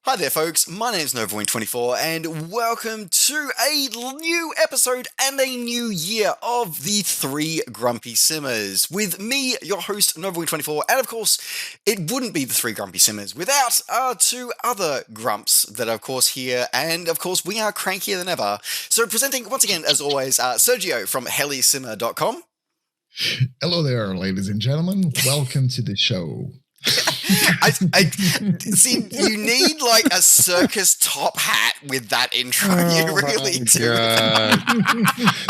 Hi there, folks. My name's Novawind24, and welcome to a new episode and a new year of the Three Grumpy Simmers. With me, your host, Novawind24, and of course, it wouldn't be the Three Grumpy Simmers without our two other grumps that are, of course, here, and of course, we are crankier than ever. So, presenting once again, as always, Sergio from Helisimmer.com. Hello there, ladies and gentlemen. Welcome to the show. I see. You need like a circus top hat with that intro. You really do.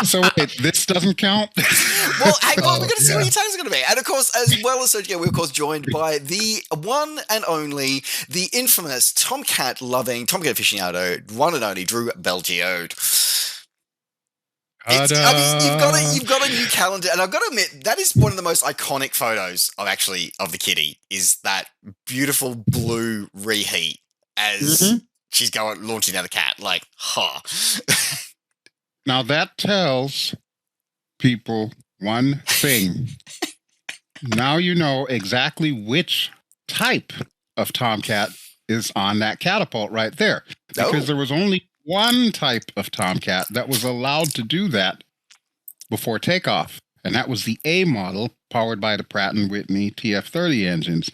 So wait, this doesn't count. Well, hang on. We're going to see what your tags are going to be, and of course, as well as Sergio, we're of course joined by the one and only, the infamous tomcat loving, tomcat aficionado, one and only Drew BelGeode. I mean, you've got a new calendar, and I've got to admit that is one of the most iconic photos of the kitty. Is that beautiful blue reheat as she's launching out the cat? Like, Now that tells people one thing. Now you know exactly which type of tomcat is on that catapult right there, because there was only one type of tomcat that was allowed to do that before takeoff, and that was the A model powered by the Pratt & Whitney TF30 engines.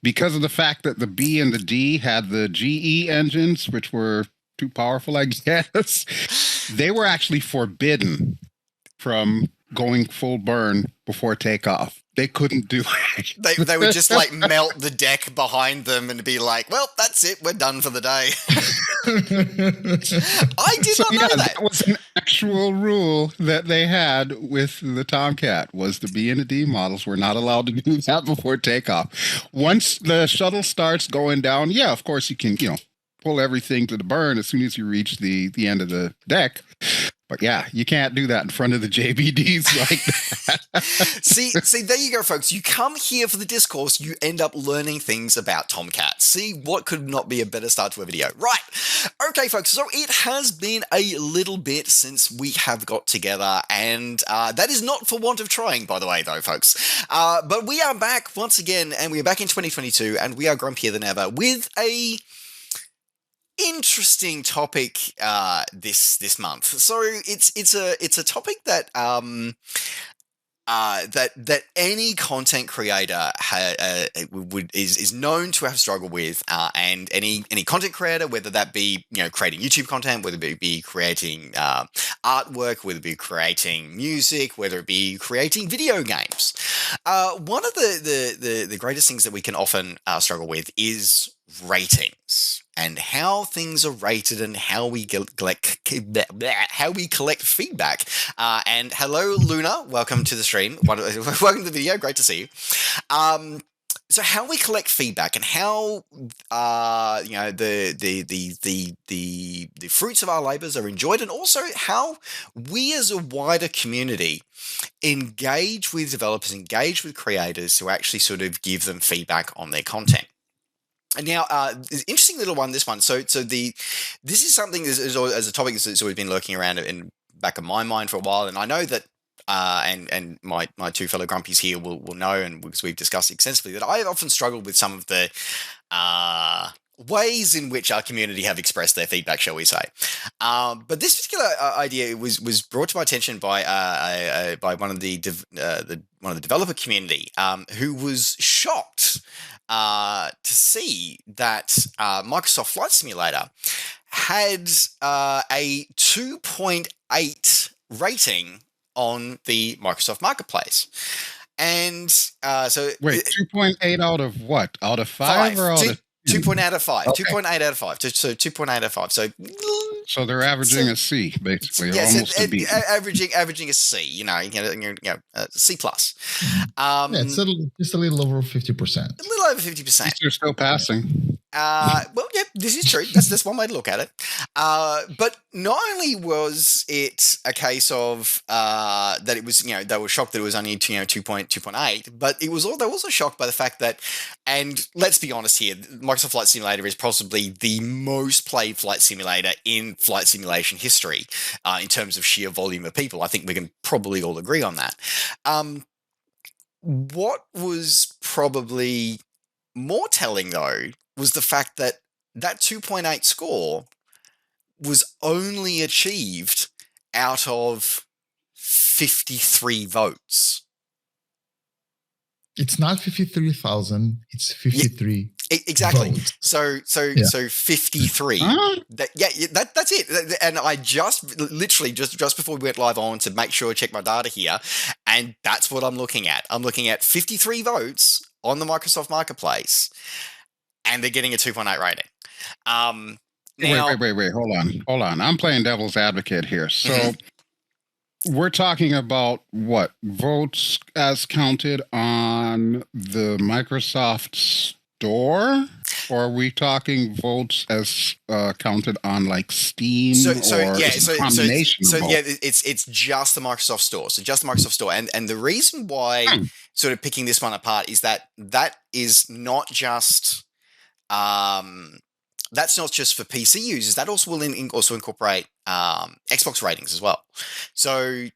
Because of the fact that the B and the D had the GE engines, which were too powerful, I guess, they were actually forbidden from going full burn before takeoff. They couldn't do it. They would just like melt the deck behind them and be like, well, that's it. We're done for the day. I did not know that. That was an actual rule that they had with the Tomcat, was the B and the D models were not allowed to do that before takeoff. Once the shuttle starts going down, yeah, of course you can, pull everything to the burn as soon as you reach the end of the deck. But yeah, you can't do that in front of the JBDs like that. See, there you go, folks. You come here for the discourse, you end up learning things about tomcats. See, what could not be a better start to a video? Right. Okay, folks, so it has been a little bit since we have got together, and that is not for want of trying, by the way, though, folks. But we are back once again, and we are back in 2022, and we are grumpier than ever with a interesting topic this month. So it's a topic that that any content creator is known to have struggled with, and any content creator, whether that be creating YouTube content, whether it be creating artwork, whether it be creating music, whether it be creating video games. One of the greatest things that we can often struggle with is ratings and how things are rated and how we collect feedback. And hello, Luna. Welcome to the stream. Welcome to the video. Great to see you. So how we collect feedback and how the fruits of our labors are enjoyed, and also how we as a wider community engage with developers, engage with creators to actually sort of give them feedback on their content. And now, interesting little one. This one. So this is something as a topic that's always been lurking around in back of my mind for a while, and I know that, and my two fellow grumpies here will know, and because we've discussed extensively, that I have often struggled with some of the ways in which our community have expressed their feedback, shall we say? But this particular idea was brought to my attention by one of the developer community, who was shocked to see that Microsoft Flight Simulator had a 2.8 rating on the Microsoft Marketplace. And so... Wait, 2.8 out of what? Out of 5 or out of... 2.8 out of 5. Okay. 2.8 out of 5. So 2.8 out of 5. So they're averaging a C, basically, almost a B. Averaging a C, C plus. It's just a little over 50%. A little over 50%. They're still passing. Well, yeah, this is true. That's one way to look at it. But not only was it a case of that it was, they were shocked that it was only 2.8, but they were also shocked by the fact that, and let's be honest here, Microsoft Flight Simulator is possibly the most played flight simulator in flight simulation history, in terms of sheer volume of people. I think we can probably all agree on that. What was probably more telling, though, was the fact that that 2.8 score was only achieved out of 53 votes. It's not 53,000. It's 53. Exactly. Votes. So 53. Huh? That's it. And I literally just before we went live on to make sure I check my data here, and that's what I'm looking at. I'm looking at 53 votes on the Microsoft Marketplace, and they're getting a 2.8 rating. Now, Wait. Hold on. I'm playing devil's advocate here. So we're talking about what votes as counted on the Microsoft Store, or are we talking votes as counted on like Steam? So or it's a combination of both? it's just the Microsoft Store. So just the Microsoft Store, and the reason why sort of picking this one apart is that is not just that's not just for PC users. That also will also incorporate Xbox ratings as well. So,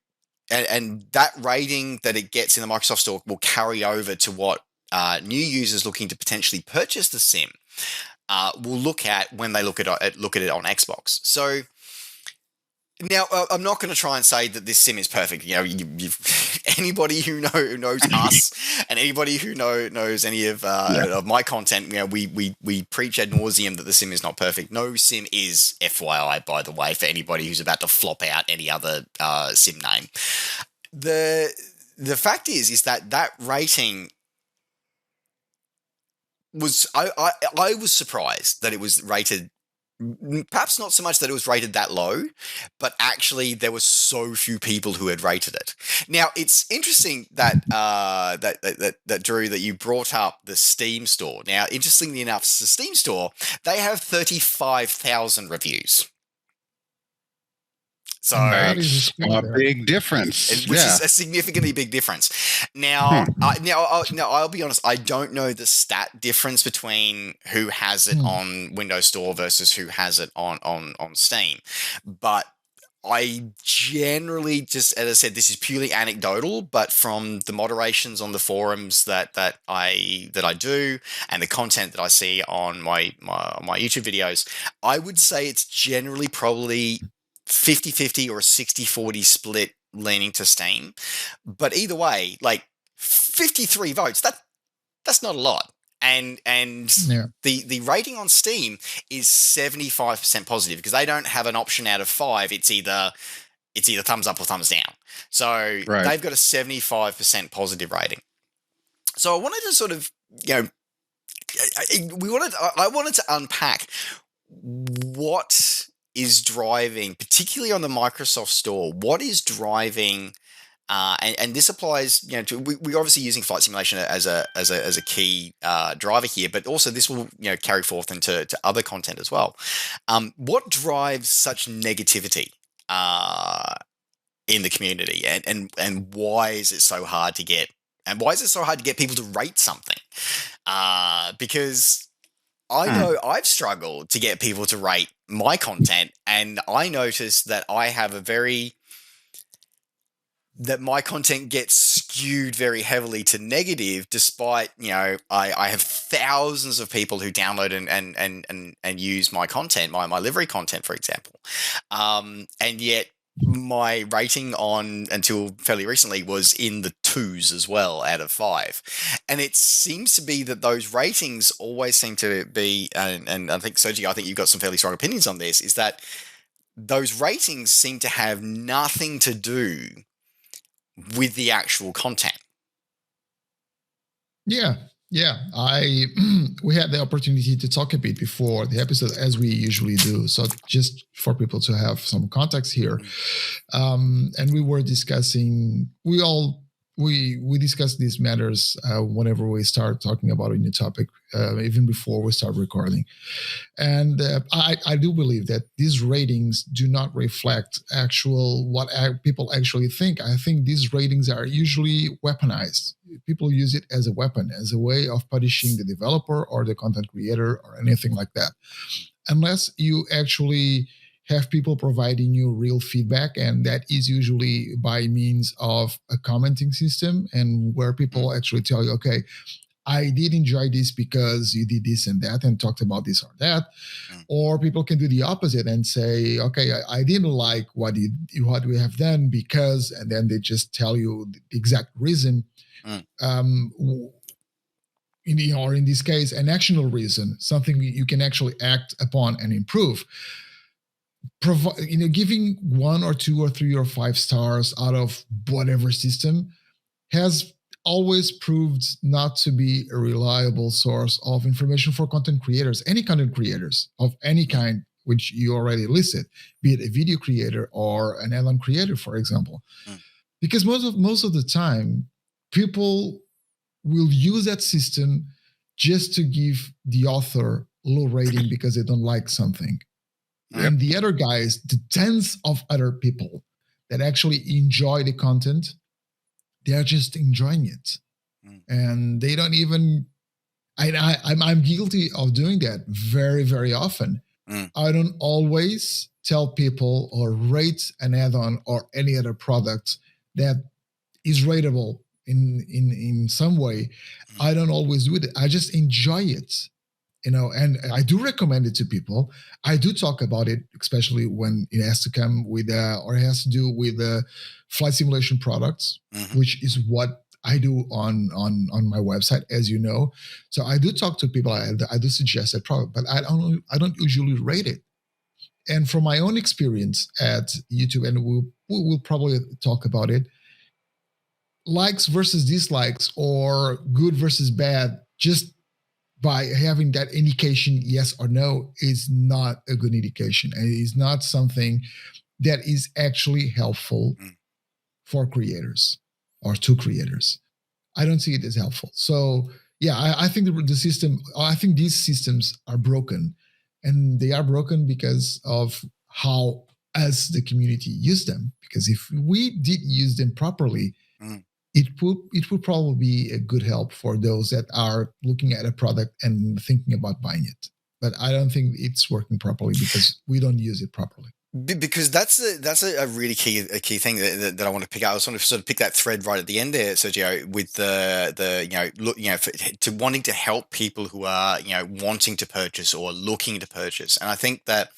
and that rating that it gets in the Microsoft Store will carry over to what new users looking to potentially purchase the sim will look at when they look at it on Xbox. So now I'm not going to try and say that this sim is perfect. You know, anybody who knows us and anybody who knows any of my content, you know, we preach ad nauseum that the sim is not perfect. No sim is, FYI, by the way, for anybody who's about to flop out any other sim name. The fact is that rating was I was surprised that it was rated. Perhaps not so much that it was rated that low, but actually there were so few people who had rated it. Now it's interesting that that Drew, that you brought up the Steam store. Now, interestingly enough, the Steam store, they have 35,000 reviews. So That is a big difference, which is a significantly big difference. Now, I'll be honest. I don't know the stat difference between who has it on Windows Store versus who has it on Steam, but I generally just, as I said, this is purely anecdotal, but from the moderations on the forums that I do and the content that I see on my YouTube videos, I would say it's generally probably 50-50 or a 60-40 split leaning to Steam. But either way, like 53 votes, that's not a lot. And the rating on Steam is 75% positive because they don't have an option out of 5. It's either thumbs up or thumbs down. So they've got a 75% positive rating. So I wanted to sort of, you know, I wanted to unpack what is driving, particularly on the Microsoft Store, what is driving, and this applies, you know, to, we're obviously using flight simulation as a key driver here, but also this will, you know, carry forth into other content as well. What drives such negativity in the community, and why is it so hard to get? And why is it so hard to get people to rate something? Because I know I've struggled to get people to rate my content, and I noticed that I have that my content gets skewed very heavily to negative, despite, you know, I have thousands of people who download and use my content, my livery content, for example. And yet my rating on, until fairly recently, was in the 2s as well out of 5. And it seems to be that those ratings always seem to be, and I think, Sergio, I think you've got some fairly strong opinions on this, is that those ratings seem to have nothing to do with the actual content. Yeah. We had the opportunity to talk a bit before the episode, as we usually do. So just for people to have some context here, and we were discussing, we discuss these matters whenever we start talking about a new topic, even before we start recording. And I do believe that these ratings do not reflect what people actually think. I think these ratings are usually weaponized. People use it as a weapon, as a way of punishing the developer or the content creator or anything like that. Unless you actually have people providing you real feedback, and that is usually by means of a commenting system, and where people actually tell you, okay, I did enjoy this because you did this and that and talked about this or that. Or people can do the opposite and say, okay, I didn't like what we have done because, and then they just tell you the exact reason. Or in this case, an actionable reason, something you can actually act upon and improve. Giving 1 or 2 or 3 or 5 stars out of whatever system has always proved not to be a reliable source of information for content creators, any content creators of any kind, which you already listed, be it a video creator or an add-on creator, for example. Because most of the time, people will use that system just to give the author low rating because they don't like something. Yep. And the other guys, the tens of other people that actually enjoy the content, they are just enjoying it. And they don't even, I'm guilty of doing that very, very often. I don't always tell people or rate an add-on or any other product that is rateable in some way. I don't always do it. I just enjoy it, and I do recommend it to people. I do talk about it, especially when it has to come with or it has to do with flight simulation products, which is what I do on my website, as you know. So I do talk to people. I do suggest that product, but I don't usually rate it. And from my own experience at YouTube, and we'll probably talk about it, likes versus dislikes or good versus bad, just by having that indication, yes or no, is not a good indication. And it is not something that is actually helpful for creators or to creators. I don't see it as helpful. So yeah, I think I think these systems are broken, and they are broken because of how us, the community, use them. Because if we did use them properly, it would probably be a good help for those that are looking at a product and thinking about buying it. But I don't think it's working properly because we don't use it properly. Because that's a really key thing that I want to pick up. I just want to sort of pick that thread right at the end there, Sergio, with to wanting to help people who are wanting to purchase or looking to purchase. And I think that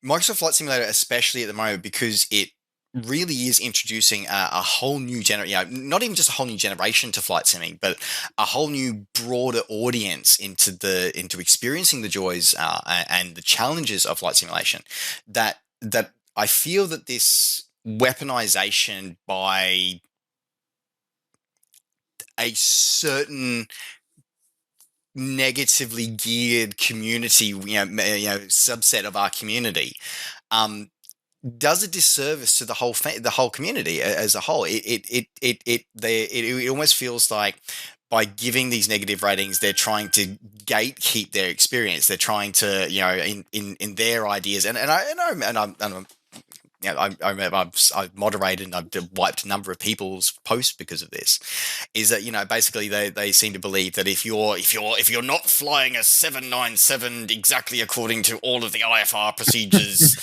Microsoft Flight Simulator, especially at the moment, because it really is introducing a whole new generation, not even just a whole new generation to flight simming, but a whole new broader audience into experiencing the joys and the challenges of flight simulation. That I feel that this weaponization by a certain negatively geared community, subset of our community, does a disservice to the whole community as a whole. It almost feels like by giving these negative ratings, they're trying to gatekeep their experience. They're trying to, in their ideas, I've moderated and I've wiped a number of people's posts because of this. Is that basically they seem to believe that if you're not flying a 797 exactly according to all of the IFR procedures,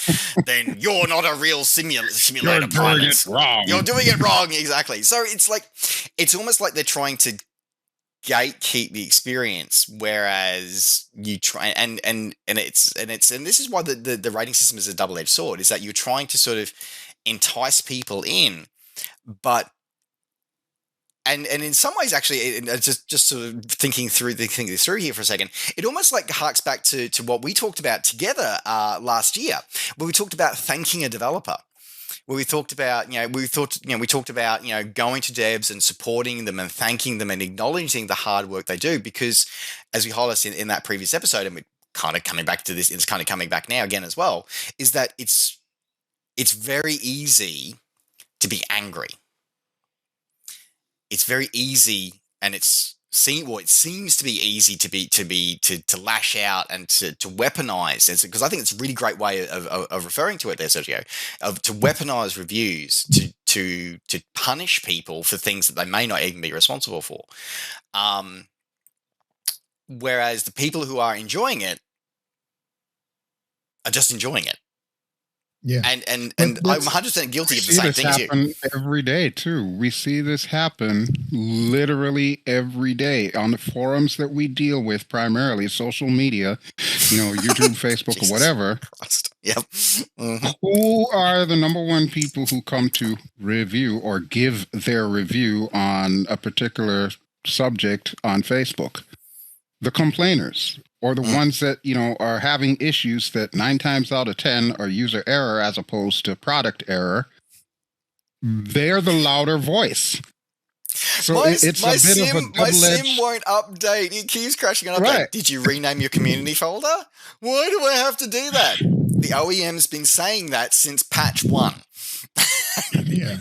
then you're not a real simulator pilot. You're doing it wrong. You're doing it wrong, exactly. So it's almost like they're trying to gatekeep the experience, whereas you try and this is why the rating system is a double-edged sword, is that you're trying to sort of entice people in, but and in some ways, actually, just sort of thinking this through here for a second, it almost like harks back to what we talked about together last year, where we talked about thanking a developer. Where we talked about, we talked about, going to devs and supporting them and thanking them and acknowledging the hard work they do, because as we highlighted in that previous episode, and we're kind of coming back to this, it's kind of coming back now again as well, is that it's very easy to be angry. It's very easy, and it seems to be easy to lash out and to weaponize, because I think it's a really great way of referring to it there, Sergio, to weaponize reviews to punish people for things that they may not even be responsible for. Whereas the people who are enjoying it are just enjoying it. Yeah. And But I'm 100% guilty of the See same this thing as you. happen every day too. We see this happen literally every day on the forums that we deal with, primarily social media, YouTube, Facebook, or Jesus whatever. Christ. Yep. Mhm. Who are the number one people who come to review or give their review on a particular subject on Facebook? The complainers, or the ones that, are having issues that 9 times out of 10 are user error as opposed to product error. They're the louder voice. So it's a bit of a My sim double-edged. won't update. It keeps crashing on update. Right. Did you rename your community folder? Why do I have to do that? The OEM's been saying that since patch 1. Yeah.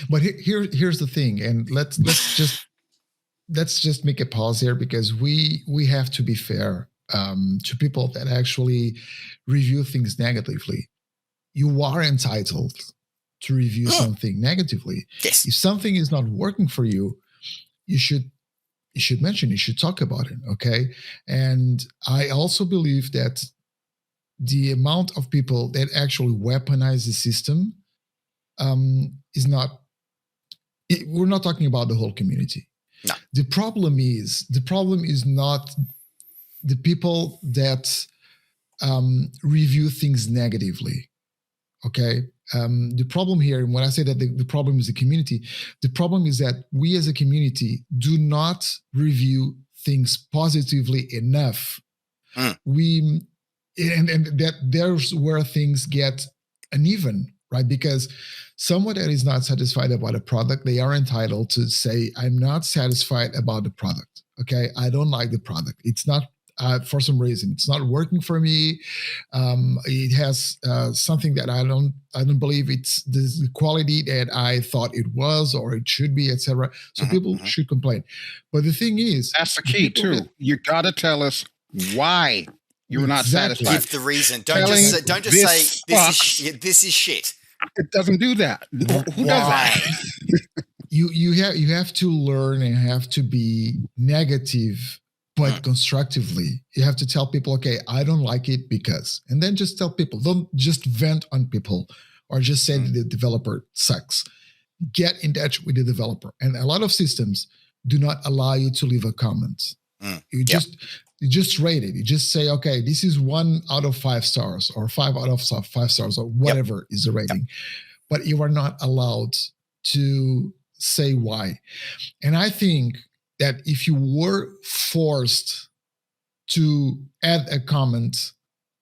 But here's the thing, and let's just make a pause here, because we have to be fair to people that actually review things negatively. You are entitled to review something negatively. Yes. If something is not working for you, you should mention, you should talk about it. Okay. And I also believe that the amount of people that actually weaponize the system is not, we're not talking about the whole community. No. The problem is not the people that review things negatively. Okay. The problem here, and when I say that the problem is the community, the problem is that we as a community do not review things positively enough. And that there's where things get uneven, right? Because someone that is not satisfied about a product, they are entitled to say, I'm not satisfied about the product. Okay. I don't like the product. It's not, for some reason, it's not working for me. It has something that I don't believe it's the quality that I thought it was, or it should be, etc. So people should complain. But the thing is, that's the key too. You got to tell us why you're not satisfied. Give the reason. Don't just say this is shit. It doesn't do that. Who does that? You have to learn and have to be negative, but constructively. You have to tell people, okay, I don't like it because, and then just tell people. Don't just vent on people or just say the developer sucks. Get in touch with the developer. And a lot of systems do not allow you to leave a comment. You just rate it. You just say, okay, this is 1 out of 5 stars, or 5 out of 5 stars, or whatever is the rating. But you are not allowed to say why. And I think that if you were forced to add a comment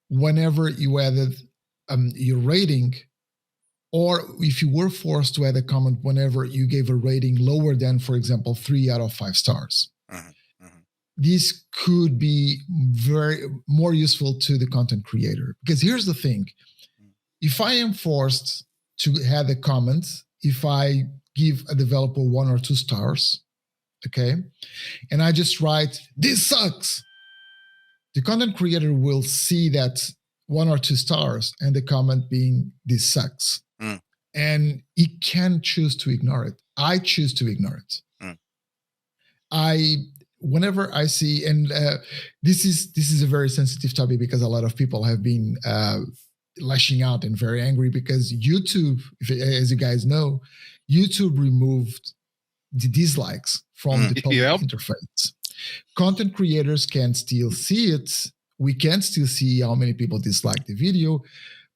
whenever you added your rating, or if you were forced to add a comment whenever you gave a rating lower than, for example, 3 out of 5 stars, this could be very more useful to the content creator. Because here's the thing. If I am forced to add a comment, if I give a developer 1 or 2 stars, okay, and I just write, this sucks, the content creator will see that 1 or 2 stars and the comment being, this sucks. And he can choose to ignore it. I choose to ignore it. Whenever I see, and this is a very sensitive topic, because a lot of people have been lashing out and very angry because YouTube, as you guys know, YouTube removed the dislikes from the public interface. Content creators can still see it. We can still see how many people dislike the video,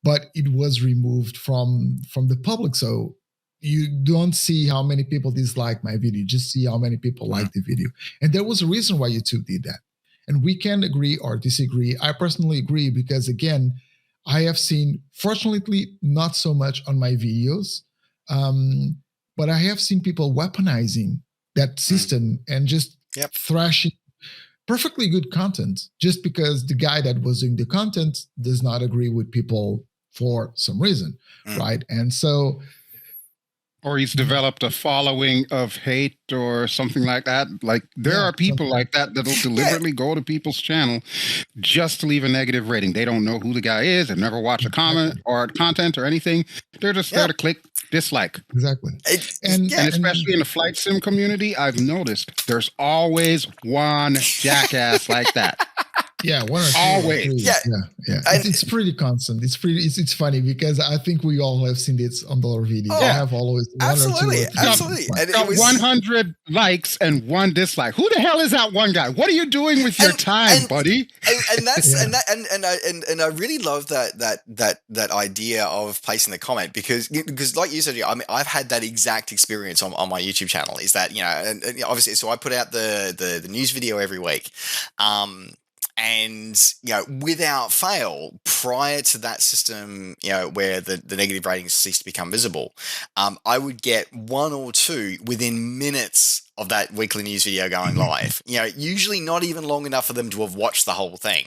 but it was removed from the public. So you don't see how many people dislike my video. You just see how many people like the video. And there was a reason why YouTube did that. And we can agree or disagree. I personally agree because, again, I have seen, fortunately, not so much on my videos, but I have seen people weaponizing that system and just thrashing perfectly good content just because the guy that was doing the content does not agree with people for some reason, right? And so... Or he's developed a following of hate or something like that. Like there are people like that that'll deliberately go to people's channel just to leave a negative rating. They don't know who the guy is and never watch a comment or content or anything. They're just there to click dislike. Exactly. And especially in the flight sim community, I've noticed there's always one jackass like that. Yeah, one or two. Always. Or three. Yeah. Yeah. It's pretty constant. It's funny because I think we all have seen this on the other videos. Oh, I have always one absolutely, or two. Or three. absolutely. And Got 100 likes and 1 dislike. Who the hell is that one guy? What are you doing with your time, buddy? And that's and I really love that idea of placing the comment because like you said, I mean, I've had that exact experience on my YouTube channel. Is that and obviously, so I put out the news video every week. And, without fail, prior to that system, where the negative ratings cease to become visible, I would get 1 or 2 within minutes of that weekly news video going live. Usually not even long enough for them to have watched the whole thing.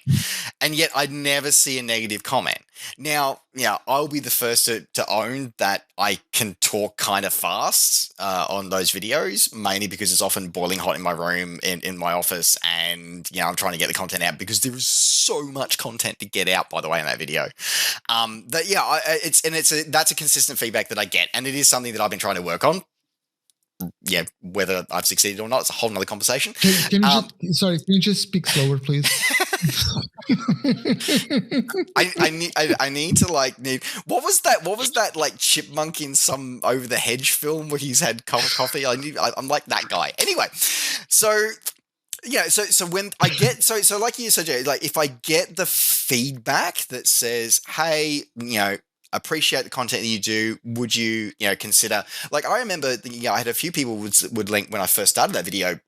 And yet I'd never see a negative comment. Now, I'll be the first to own that I can talk kind of fast on those videos, mainly because it's often boiling hot in my room, in my office, and, I'm trying to get the content out because there is so much content to get out, by the way, in that video. That's a consistent feedback that I get, and it is something that I've been trying to work on. Yeah, whether I've succeeded or not, it's a whole nother conversation. Can you just speak slower, please? I need to what was that like chipmunk in some over the hedge film where he's had coffee? I'm like that guy. Anyway, so when I get so like you said, Jay, like if I get the feedback that says, hey, appreciate the content that you do, would you consider, like, I remember I had a few people would link when I first started that video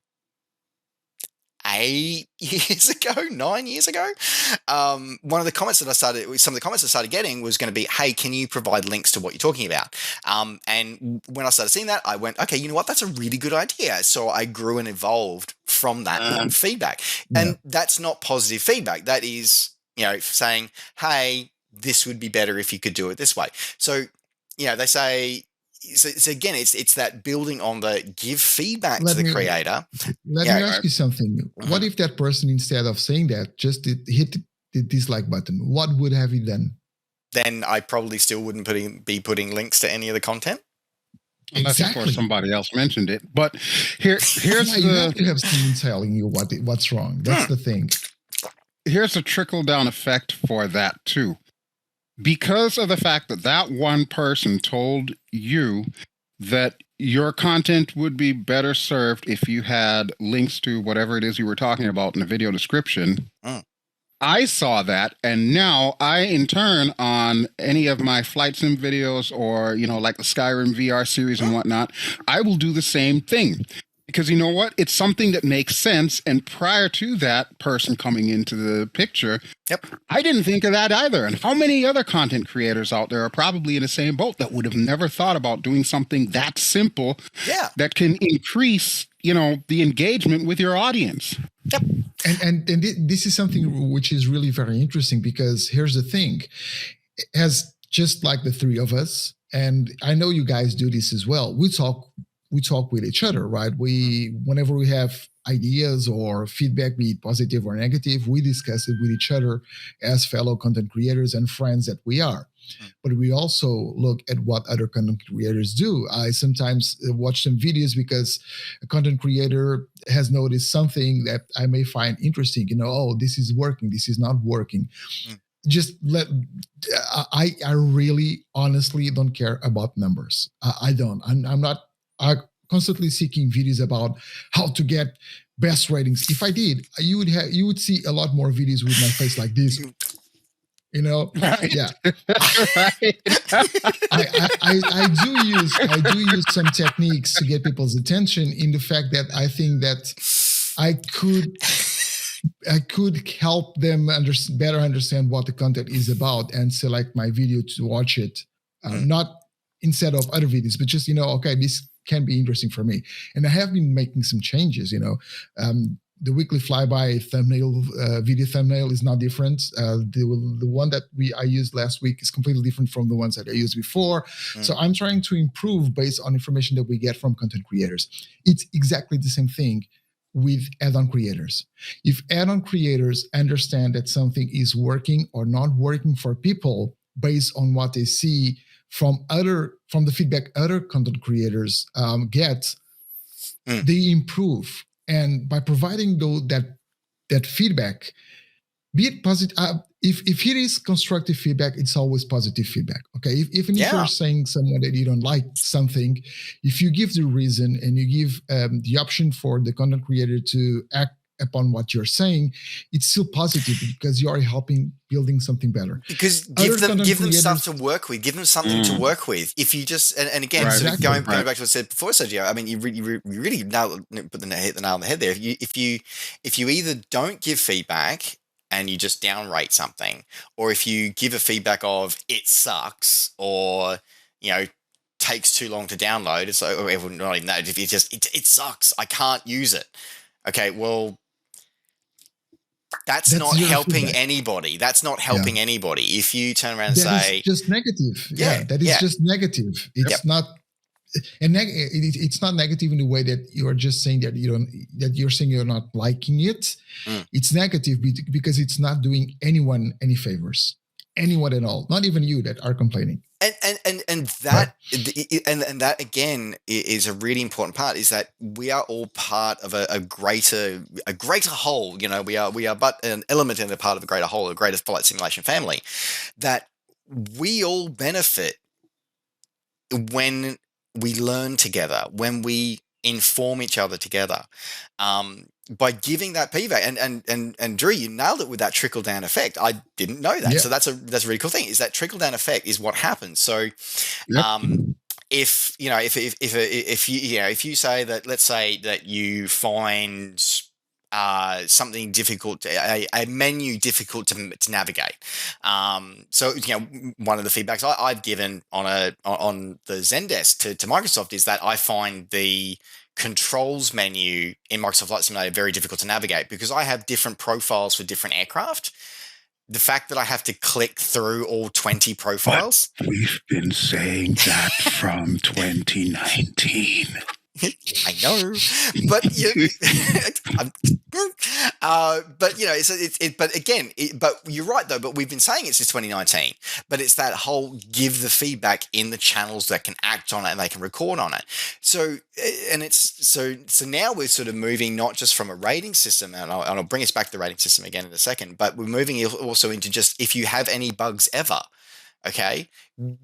9 years ago. One of the comments that some of the comments I started getting was going to be, hey, can you provide links to what you're talking about? And when I started seeing that, I went, okay, you know what? That's a really good idea. So I grew and evolved from that feedback. And that's not positive feedback. That is, saying, hey, this would be better if you could do it this way. So, they say, so again, it's that building on the give feedback to the creator. Let me ask you something. What if that person, instead of saying that, just hit the dislike button? What would have you done? Then I probably still wouldn't be putting links to any of the content. Unless, of course, somebody else mentioned it. But here's you have to have someone telling you what's wrong. That's the thing. Here's a trickle-down effect for that, too. Because of the fact that one person told you that your content would be better served if you had links to whatever it is you were talking about in the video description, I saw that, and now I, in turn, on any of my flight sim videos or, like the Skyrim VR series and whatnot, I will do the same thing. Because you know what? It's something that makes sense. And prior to that person coming into the picture, I didn't think of that either. And how many other content creators out there are probably in the same boat that would have never thought about doing something that simple that can increase, the engagement with your audience? Yep. And this is something which is really very interesting, because here's the thing. As just like the three of us, and I know you guys do this as well, we talk with each other, right? Whenever we have ideas or feedback, be it positive or negative, we discuss it with each other as fellow content creators and friends that we are. But we also look at what other content creators do. I sometimes watch some videos because a content creator has noticed something that I may find interesting. Oh, this is working, this is not working. I really honestly don't care about numbers. I don't. I'm not constantly seeking videos about how to get best ratings. If I did, you would see a lot more videos with my face like this. Right. Yeah. Right. I do use some techniques to get people's attention, in the fact that I think that I could help them better understand what the content is about and select my video to watch it, not instead of other videos, but just, okay, this can be interesting for me. And I have been making some changes, the weekly flyby thumbnail, video thumbnail is not different. The one that I used last week is completely different from the ones that I used before. So I'm trying to improve based on information that we get from content creators. It's exactly the same thing with add-on creators. If add-on creators understand that something is working or not working for people based on what they see from the feedback other content creators get, they improve. And by providing that feedback, be it positive. If it is constructive feedback, it's always positive feedback. Okay. Even if you're saying someone that you don't like something, if you give the reason and you give the option for the content creator to act upon what you're saying, it's still positive because you are helping building something better. Because give them stuff to work with. Give them something to work with. If you just and again, Right, sort of exactly. going back to what I said before, Sergio. I mean, you really put the nail on the head there. If you either don't give feedback and you just downrate something, or if you give a feedback of it sucks, or takes too long to download, it's like, or everyone not even know. If you just it sucks, I can't use it. Okay, well. That's not helping feedback. Anybody. That's not helping anybody. If you turn around and say, "That is just negative," that is just negative. It's not, and it's not negative in the way that you are just saying that you're saying you're not liking it. It's negative because it's not doing anyone any favors, anyone at all, not even you that are complaining. And that and that again is a really important part, is that we are all part of a greater whole. We are but an element and a part of a greater whole, a greater flight simulation family, that we all benefit when we learn together, when we inform each other together. By giving that feedback, and Drew, you nailed it with that trickle down effect. I didn't know that, so that's a really cool thing. Is that trickle down effect is what happens. So, if you say that, let's say that you find something difficult, a menu difficult to navigate. So one of the feedbacks I've given on the Zendesk to Microsoft is that I find the controls menu in Microsoft Flight Simulator very difficult to navigate because I have different profiles for different aircraft. The fact that I have to click through all 20 profiles. But we've been saying that from 2019. I know, but but you're right though. But we've been saying it since 2019. But it's that whole give the feedback in the channels that can act on it and they can record on it. So now we're sort of moving not just from a rating system, and I'll bring us back to the rating system again in a second. But we're moving also into just if you have any bugs ever. Okay,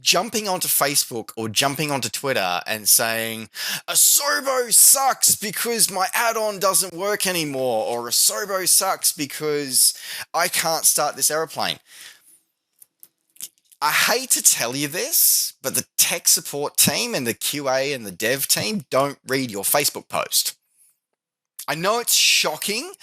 jumping onto Facebook or jumping onto Twitter and saying, Asobo sucks because my add-on doesn't work anymore, or Asobo sucks because I can't start this aeroplane. I hate to tell you this, but the tech support team and the QA and the dev team don't read your Facebook post. I know it's shocking.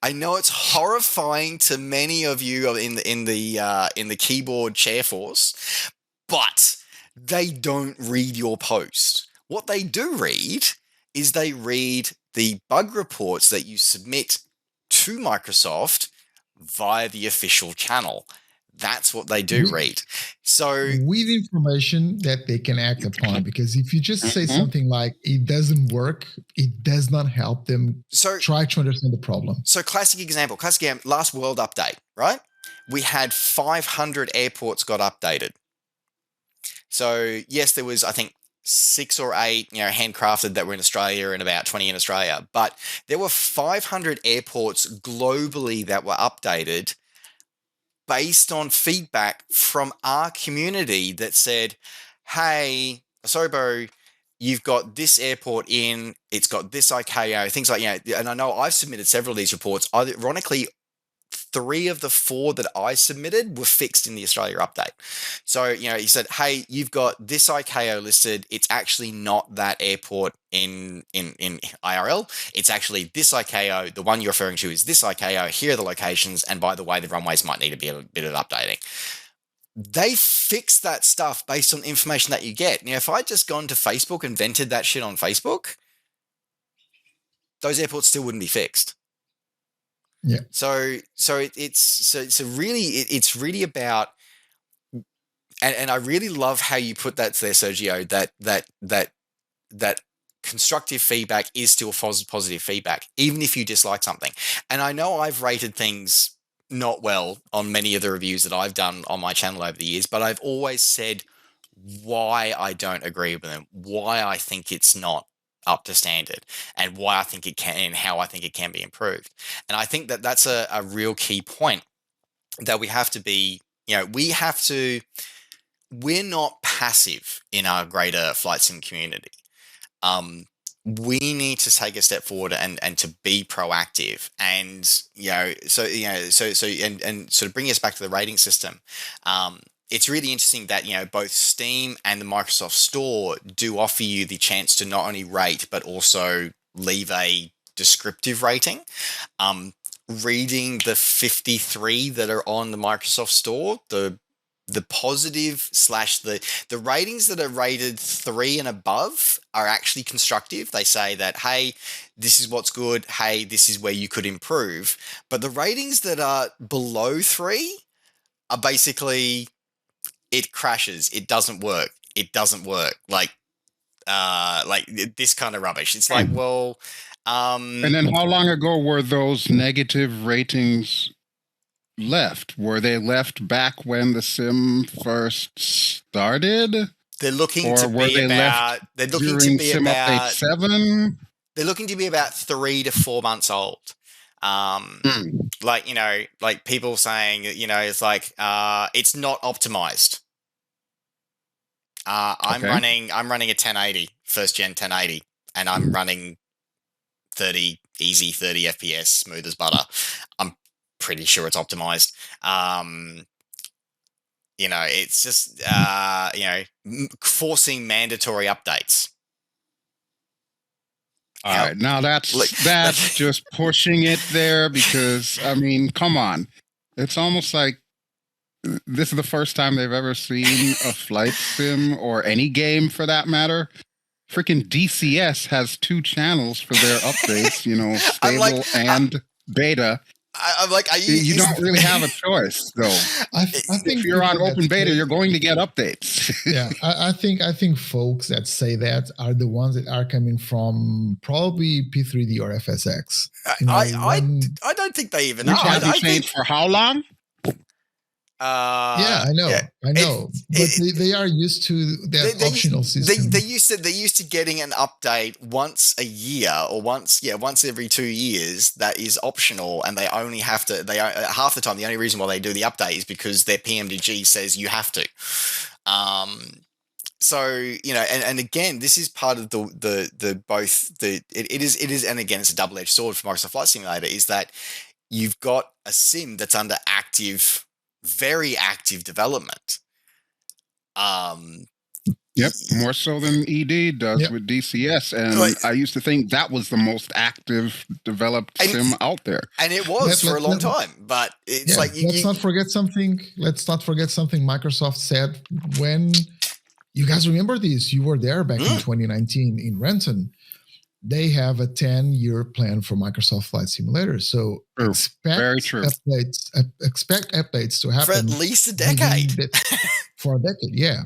I know it's horrifying to many of you in the keyboard chair force, but they don't read your post. What they do read is they read the bug reports that you submit to Microsoft via the official channel. That's what they do read. So with information that they can act upon, because if you just say something like it doesn't work, it does not help them try to understand the problem. So classic example, last world update, right? We had 500 airports got updated. So yes, there was, I think, 6 or 8, handcrafted that were in Australia and about 20 in Australia, but there were 500 airports globally that were updated based on feedback from our community that said, hey, Asobo, you've got this airport in, it's got this ICAO, things like, and I know I've submitted several of these reports. Ironically, 3 of the 4 that I submitted were fixed in the Australia update. So, he said, hey, you've got this ICAO listed. It's actually not that airport in IRL. It's actually this ICAO. The one you're referring to is this ICAO. Here are the locations. And by the way, the runways might need a bit of updating. They fix that stuff based on information that you get. Now, if I'd just gone to Facebook and vented that shit on Facebook, those airports still wouldn't be fixed. Yeah. So it's really about, and I really love how you put that there, Sergio, that constructive feedback is still positive feedback, even if you dislike something. And I know I've rated things not well on many of the reviews that I've done on my channel over the years, but I've always said why I don't agree with them, why I think it's not up to standard, and why I think it can, and how I think it can be improved. And I think that that's a real key point, that we have to be, we're not passive in our greater flight sim community. We need to take a step forward and to be proactive, and and sort of bring us back to the rating system. It's really interesting that both Steam and the Microsoft Store do offer you the chance to not only rate but also leave a descriptive rating. Reading the 53 that are on the Microsoft Store, the positive slash the ratings that are rated 3 and above are actually constructive. They say that, hey, this is what's good. Hey, this is where you could improve. But the ratings that are below 3 are basically, it crashes. It doesn't work. It doesn't work. Like this kind of rubbish. It's like, well, and then how long ago were those negative ratings left? Were they left back when the sim first started? They're looking or to were be they about. left They're looking to during be sim about. update 7? They're looking to be about 3 to 4 months old. Like people saying, it's like it's not optimized. I'm running a 1080 first gen 1080, and I'm running 30 FPS, smooth as butter. I'm pretty sure it's optimized. It's just forcing mandatory updates. All right, now that's just pushing it there, because I mean, come on, it's almost like this is the first time they've ever seen a flight sim, or any game for that matter. Freaking DCS has 2 channels for their updates, stable and beta. I'm like, you don't really have a choice, though. I think if you're on open beta, you're going to get updates. Yeah, I think folks that say that are the ones that are coming from probably P3D or FSX. I don't think they even Which are. hasn't changed for how long? Yeah, I know, but they are used to that optional system. They're used to getting an update once a year, or once every 2 years that is optional, and they only have to. Half the time, the only reason why they do the update is because their PMDG says you have to. So and again, this is part of it is, and again, it's a double-edged sword for Microsoft Flight Simulator, is that you've got a sim that's under very active development. Yep, more so than ED does with DCS, and I used to think that was the most active developed sim out there, and it was for a long time. But it's like let's not forget something. Let's not forget something Microsoft said when you guys remember this. You were there back in 2019 in Renton. They have a 10-year plan for Microsoft Flight Simulator. So expect updates to happen for at least a decade. For a decade, yeah.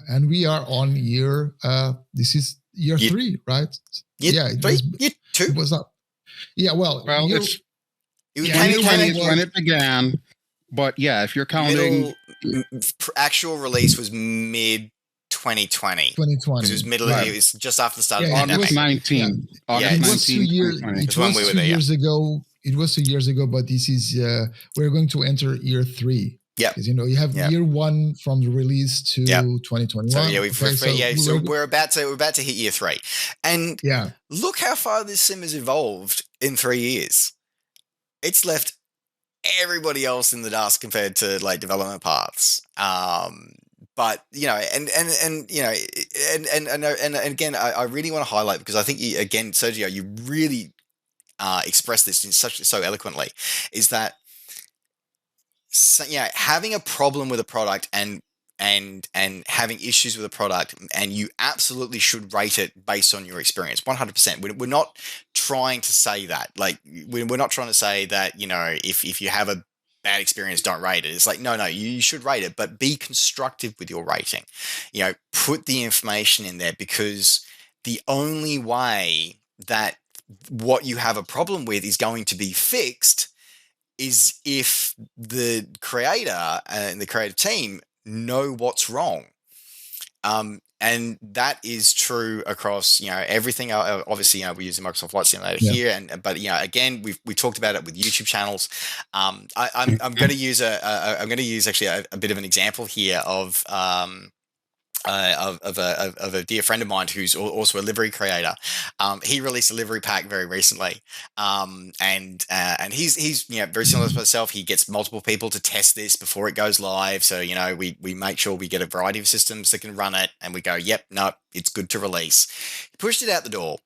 And we are on year. This is year 3, right? Year 2. It was not. Yeah, well, it's 2020 is when it began. But yeah, if you're counting, actual release was mid 2020. Because it was middle. It was just after the start of the pandemic. August 19. August 19. It was 2 years ago. It was 2 years ago, but this is we're going to enter year 3. Yeah, because you have year 1 from the release to 2021. So we're about to hit year 3, and look how far this sim has evolved in 3 years. It's left everybody else in the dust compared to like development paths. But and again, I really want to highlight, because I think again, Sergio, you really expressed this so eloquently, is that having a problem with a product and having issues with a product, and you absolutely should rate it based on your experience, 100%. We're not trying to say that, like we're not trying to say that if you have a bad experience, don't rate it. It's like, no, you should rate it, but be constructive with your rating. Put the information in there, because the only way that what you have a problem with is going to be fixed is if the creator and the creative team know what's wrong. And that is true across, everything. Obviously, we're using Microsoft Flight Simulator Yeah. here, but again, we talked about it with YouTube channels. I'm going to use actually a bit of an example here of a dear friend of mine who's also a livery creator. He released a livery pack very recently, and he's very similar to myself. He gets multiple people to test this before it goes live. So we make sure we get a variety of systems that can run it, and we go, yep, no, it's good to release. He pushed it out the door.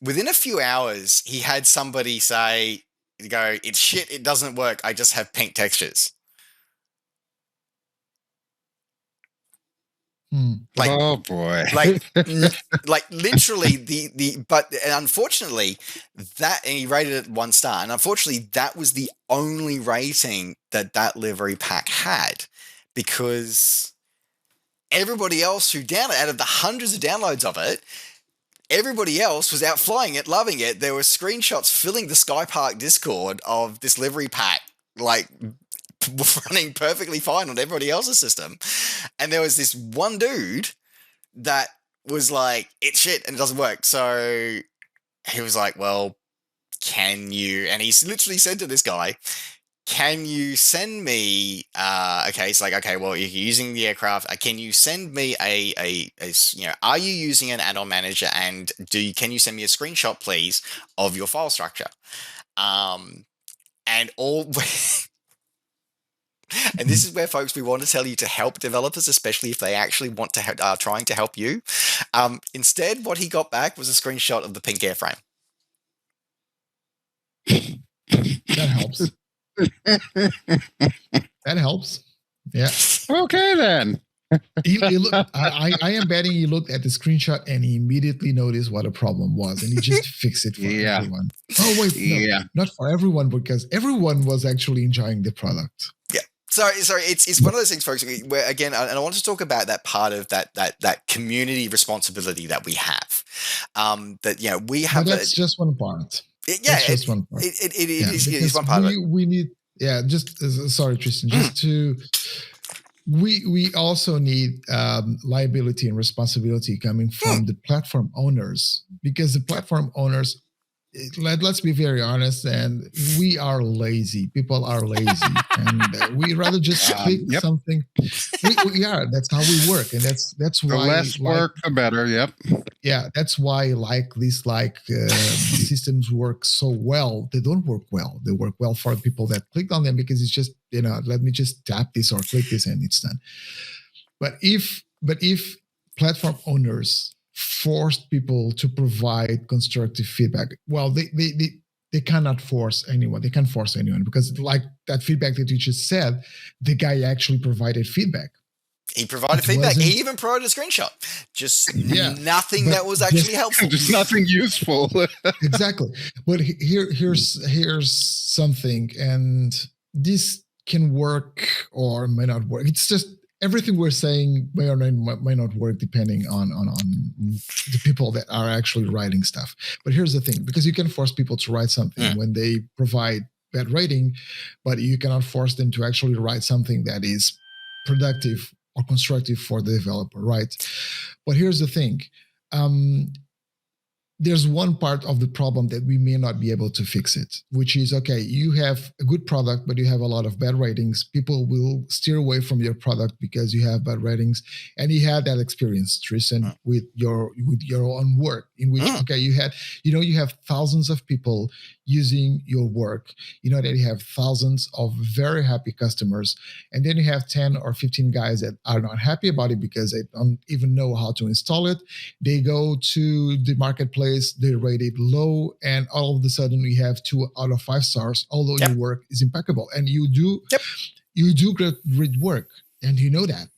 Within a few hours, he had somebody go, it's shit, it doesn't work. I just have pink textures. Like, oh boy! like literally but unfortunately and he rated it 1 star, and unfortunately that was the only rating that livery pack had, because everybody else who downloaded, out of the hundreds of downloads of it, everybody else was out flying it, loving it. There were screenshots filling the Sky Park Discord of this livery pack, running perfectly fine on everybody else's system. And there was this one dude that was like, it's shit and it doesn't work. So he was like, well, can you, and he literally said to this guy, can you send me, it's like, okay, well, you're using the aircraft. Can you send me are you using an add-on manager, and can you send me a screenshot, please, of your file structure? And all... And this is where, folks, we want to tell you to help developers, especially if they actually want to are trying to help you. Instead, what he got back was a screenshot of the pink airframe. That helps. That helps. Yeah. Okay, then. I am betting he looked at the screenshot and he immediately noticed what a problem was, and he just fixed it for everyone. Oh wait, no, not for everyone, because everyone was actually enjoying the product. Yeah. Sorry. It's one of those things, folks, where, again, and I want to talk about that part of that community responsibility that we have. We have. But that's just one part. That's just one part. It is one part of it. We need. Yeah. Sorry, Tristan. We also need liability and responsibility coming from the platform owners, because the platform owners, let's be very honest, and we are lazy. People are lazy, and we rather just click something. That's how we work, and that's why the less work, the better. Yep. Yeah, that's why systems work so well. They don't work well. They work well for people that clicked on them, because it's just, let me just tap this or click this and it's done. But if platform owners forced people to provide constructive feedback, well, they cannot force anyone. They can't force anyone, because like that feedback that you just said, the guy actually provided feedback. He provided feedback. He even provided a screenshot. Just nothing that was actually helpful. Just nothing useful. Exactly. But here's something, and this can work or may not work. It's just everything we're saying may or may not work depending on the people that are actually writing stuff. But here's the thing, because you can force people to write something when they provide bad rating, but you cannot force them to actually write something that is productive or constructive for the developer, right? But here's the thing. There's one part of the problem that we may not be able to fix it, which is, okay, you have a good product, but you have a lot of bad ratings. People will steer away from your product because you have bad ratings. And you had that experience, Tristan, with your own work, in which, okay, you have thousands of people using your work. That you have thousands of very happy customers. And then you have 10 or 15 guys that are not happy about it because they don't even know how to install it. They go to the marketplace, they rate it low, and all of a sudden we have 2 out of 5 stars, although your work is impeccable. And you do great work, and you know that.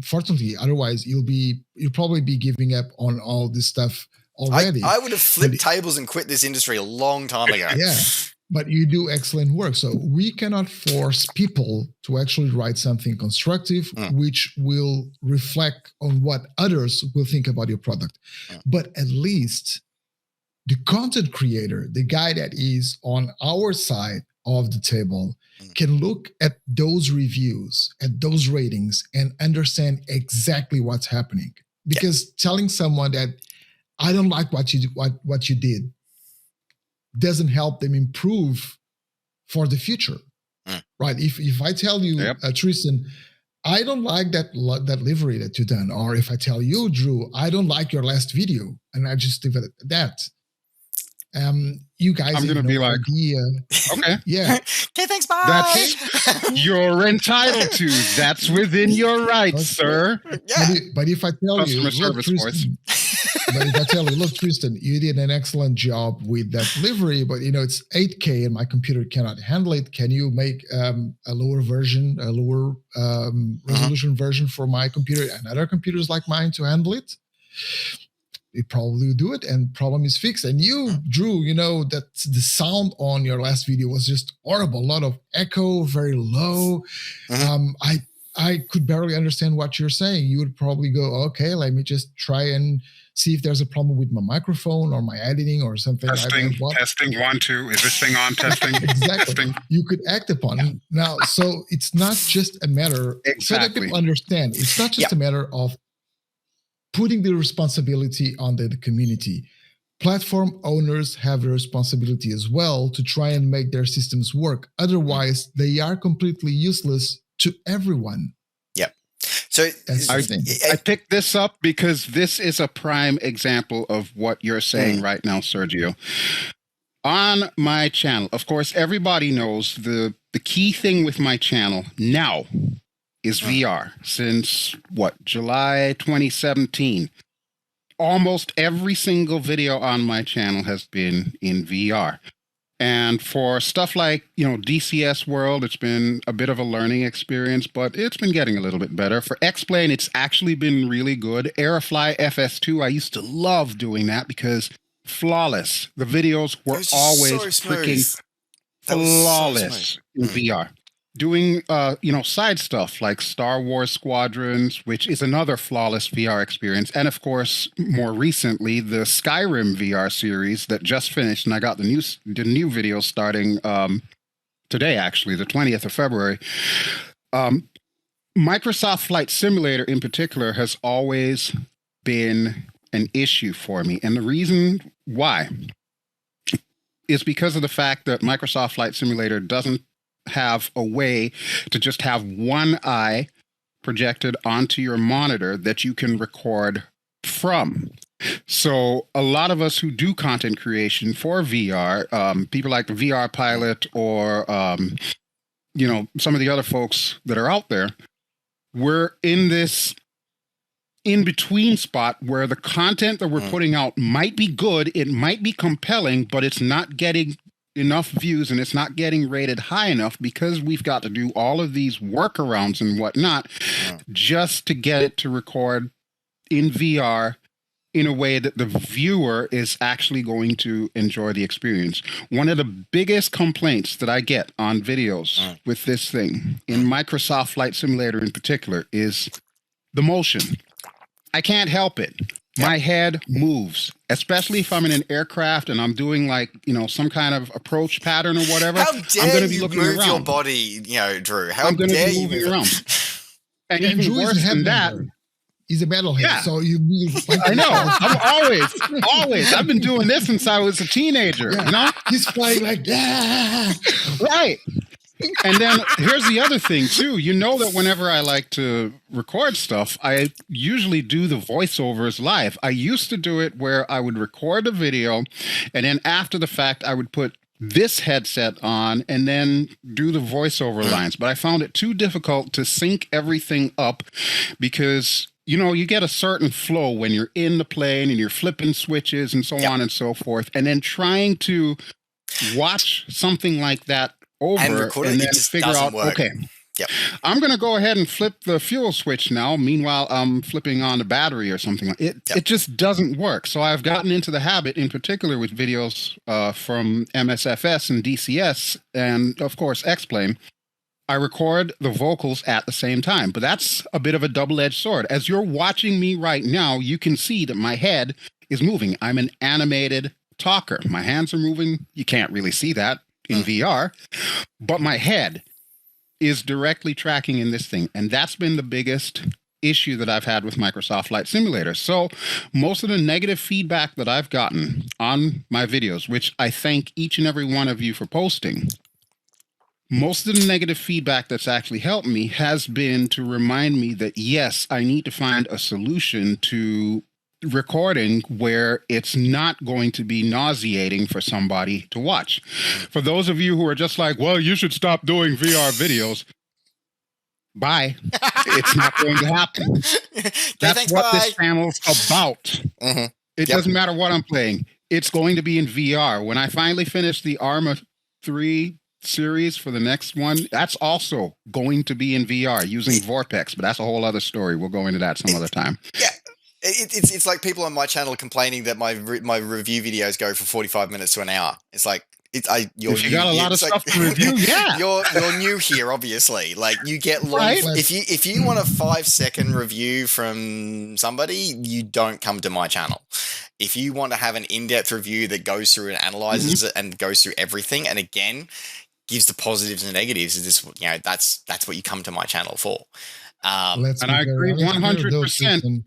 Fortunately, otherwise you'll probably be giving up on all this stuff already. I would have flipped tables and quit this industry a long time ago. Yeah, but you do excellent work. So we cannot force people to actually write something constructive, which will reflect on what others will think about your product. But at least the content creator, the guy that is on our side, of the table can look at those reviews, at those ratings, and understand exactly what's happening. Because telling someone that I don't like what you did doesn't help them improve for the future, right? If I tell you, Tristan, I don't like that livery that you done, or if I tell you, Drew, I don't like your last video, and I just leave it at that. You guys I'm gonna be like, idea. Okay, yeah, okay, thanks, bye. That's you're entitled to. That's within your rights, sir. Yeah. But if I tell you, Customer look, service Tristan, but if I tell you, look, Tristan, you did an excellent job with that livery, but it's 8K and my computer cannot handle it. Can you make a lower version, a lower resolution version for my computer and other computers like mine to handle it? It probably do it, and problem is fixed. And you, Drew, that the sound on your last video was just horrible. A lot of echo, very low. I could barely understand what you're saying. You would probably go, okay, let me just try and see if there's a problem with my microphone or my editing or something. Testing, 1, 2. Is this thing on? Testing. Exactly. Testing. You could act upon it. Now, so it's not just a matter, so that people understand, it's not just a matter of putting the responsibility on the community. Platform owners have a responsibility as well to try and make their systems work. Otherwise, they are completely useless to everyone. Yep. So I picked this up because this is a prime example of what you're saying right now, Sergio. On my channel, of course, everybody knows the key thing with my channel now is VR. Since July 2017, almost every single video on my channel has been in VR. And for stuff like, DCS World, it's been a bit of a learning experience, but it's been getting a little bit better. For X-Plane, it's actually been really good. Aerofly FS2, I used to love doing that because flawless. The videos were always freaking flawless in VR. Doing, side stuff like Star Wars Squadrons, which is another flawless VR experience. And of course, more recently, the Skyrim VR series that just finished. And I got the new video starting today, actually, the 20th of February. Microsoft Flight Simulator in particular has always been an issue for me. And the reason why is because of the fact that Microsoft Flight Simulator doesn't have a way to just have one eye projected onto your monitor that you can record from. So a lot of us who do content creation for VR, people like the VR Pilot or, some of the other folks that are out there, we're in this in-between spot where the content that we're putting out might be good, it might be compelling, but it's not getting enough views and it's not getting rated high enough because we've got to do all of these workarounds and whatnot just to get it to record in VR in a way that the viewer is actually going to enjoy the experience. One of the biggest complaints that I get on videos with this thing, in Microsoft Flight Simulator in particular, is the motion. I can't help it. My head moves, especially if I'm in an aircraft and I'm doing some kind of approach pattern or whatever. How dare I'm going to be you looking move around. your body, Drew? How I'm going to dare be you moving move around? And Drew even worse than that, he's a metalhead, so you. I know. I'm always. I've been doing this since I was a teenager. He's flying like right. And then here's the other thing too. That whenever I like to record stuff, I usually do the voiceovers live. I used to do it where I would record a video, and then after the fact, I would put this headset on and then do the voiceover lines. But I found it too difficult to sync everything up because you get a certain flow when you're in the plane and you're flipping switches and so on and so forth, and then trying to watch something like that over and then figure out, okay, I'm going to go ahead and flip the fuel switch now. Meanwhile, I'm flipping on the battery or something like it. It just doesn't work. So I've gotten into the habit, in particular with videos from MSFS and DCS, and of course, X-Plane. I record the vocals at the same time, but that's a bit of a double-edged sword. As you're watching me right now, you can see that my head is moving. I'm an animated talker. My hands are moving. You can't really see that in VR, but my head is directly tracking in this thing. And that's been the biggest issue that I've had with Microsoft Flight Simulator. So most of the negative feedback that I've gotten on my videos, which I thank each and every one of you for posting, most of the negative feedback that's actually helped me has been to remind me that, yes, I need to find a solution to recording where it's not going to be nauseating for somebody to watch. For those of you who are just like, well, you should stop doing VR videos, bye. It's not going to happen. That's what this channel's about. It doesn't matter what I'm playing. It's going to be in VR. When I finally finish the Arma 3 series for the next one, that's also going to be in VR using Vortex, but that's a whole other story. We'll go into that some other time. Yeah. It's like people on my channel complaining that my review videos go for 45 minutes to an hour. It's like, if you got a lot of stuff to review, yeah. You're new here, obviously. Like, you get long. Right. If you want a 5-second review from somebody, you don't come to my channel. If you want to have an in-depth review that goes through and analyzes it and goes through everything, and again gives the positives and negatives, is this, that's what you come to my channel for. And I agree 100%.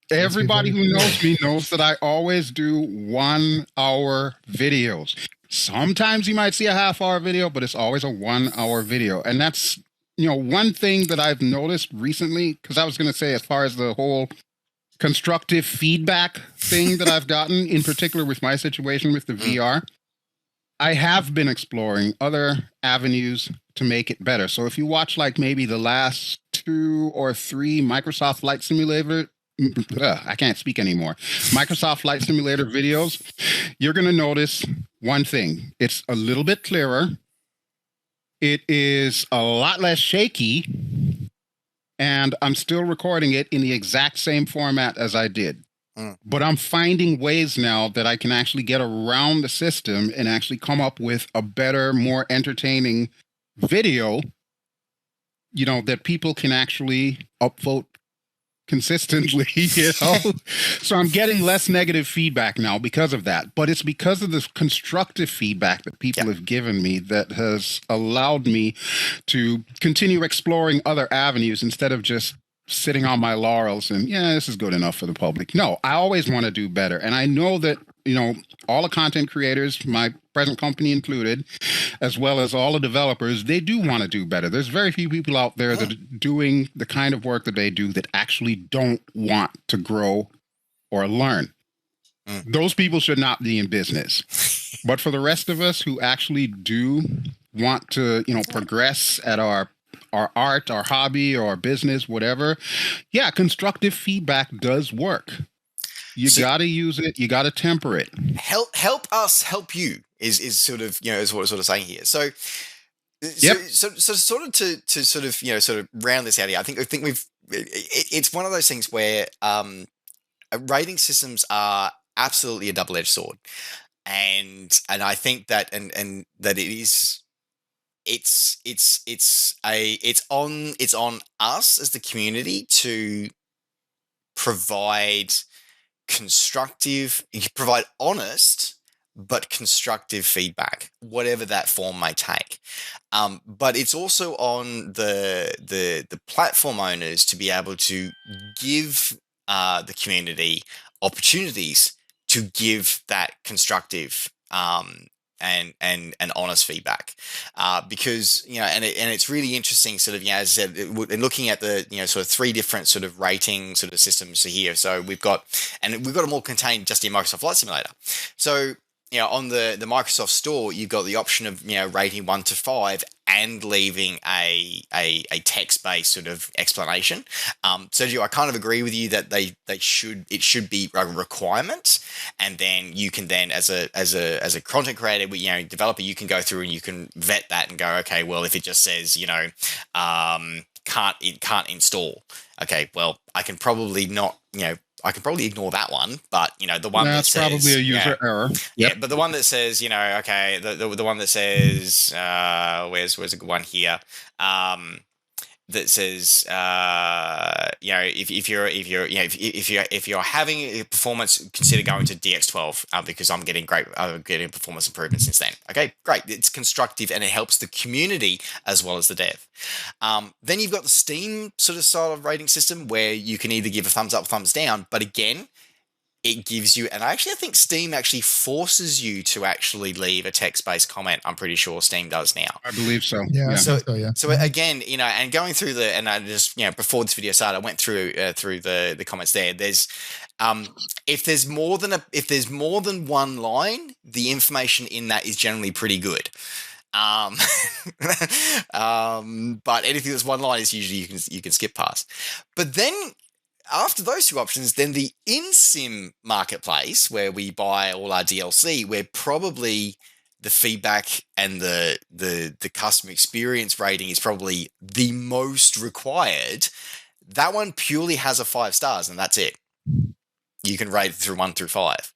Everybody who knows me knows that I always do 1 hour videos. Sometimes you might see a half-hour video, but it's always a 1 hour video. And that's, one thing that I've noticed recently, because I was going to say, as far as the whole constructive feedback thing that I've gotten, in particular with my situation with the VR, I have been exploring other avenues to make it better. So if you watch like maybe the last 2 or 3 Microsoft Flight Simulator, I can't speak anymore, Microsoft Flight Simulator videos, you're going to notice one thing. It's a little bit clearer. It is a lot less shaky. And I'm still recording it in the exact same format as I did. But I'm finding ways now that I can actually get around the system and actually come up with a better, more entertaining video, that people can actually upvote consistently, So I'm getting less negative feedback now because of that. But it's because of this constructive feedback that people have given me that has allowed me to continue exploring other avenues instead of just sitting on my laurels and, this is good enough for the public. No, I always want to do better. And I know that, all the content creators, my present company included, as well as all the developers, they do want to do better. There's very few people out there that are doing the kind of work that they do that actually don't want to grow or learn. Those people should not be in business. But for the rest of us who actually do want to, progress at our art, our hobby, or our business, whatever, constructive feedback does work. You got to use it. You got to temper it. Help us help you is sort of, is what we're sort of saying here. So sort of to sort of round this out here, I think it's one of those things where rating systems are absolutely a double-edged sword. And I think that, and that it is, it's on us as the community to provide honest but constructive feedback, whatever that form may take. But it's also on the platform owners to be able to give the community opportunities to give that constructive and honest feedback, because and it's really interesting, sort of, as I said, in looking at the sort of 3 different sort of rating sort of systems here. So we've got them all contained just in Microsoft Flight Simulator. So on the Microsoft Store, you've got the option of rating 1 to 5 and leaving a text-based sort of explanation. Sergio, I kind of agree with you that it should be a requirement, and then you can then as a content creator, developer, you can go through and you can vet that and go, okay, well, if it just says can't install, okay, well, I can probably not I can probably ignore that one, but the one that says probably a user error. Yeah, but the one that says, okay, the one that says, where's a good one here? that says, if you're having a performance, consider going to DX12 because I'm getting performance improvements since then. Okay, great. It's constructive and it helps the community as well as the dev. Then you've got the Steam sort of style of rating system where you can either give a thumbs up, thumbs down, but again, it gives you, and I think Steam actually forces you to actually leave a text-based comment. I'm pretty sure Steam does now. I believe so. Yeah. So Mm-hmm. again, and going through and I just, before this video started, I went through the comments there. There's, if there's more than one line, the information in that is generally pretty good. But anything that's one line is usually you can skip past. But then, after those two options, then the in-sim marketplace where we buy all our DLC, where probably the feedback and the customer experience rating is probably the most required. That one purely has a 5 stars, and that's it. You can rate it through 1 through 5.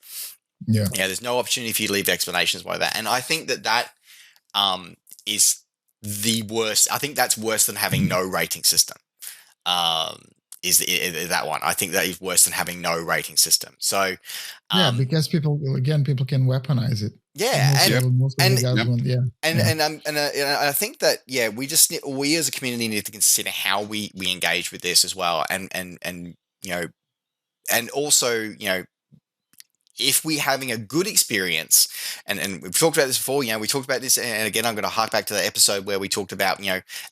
Yeah. There's no opportunity for you to leave explanations like that. And I think that is the worst. I think that's worse than having no rating system. Is that one? I think that is worse than having no rating system. So, because people can weaponize it. Yeah, and I think that we as a community need to consider how we engage with this as well, and also if we're having a good experience, and we've talked about this before, we talked about this, and again, I'm going to hark back to the episode where we talked about,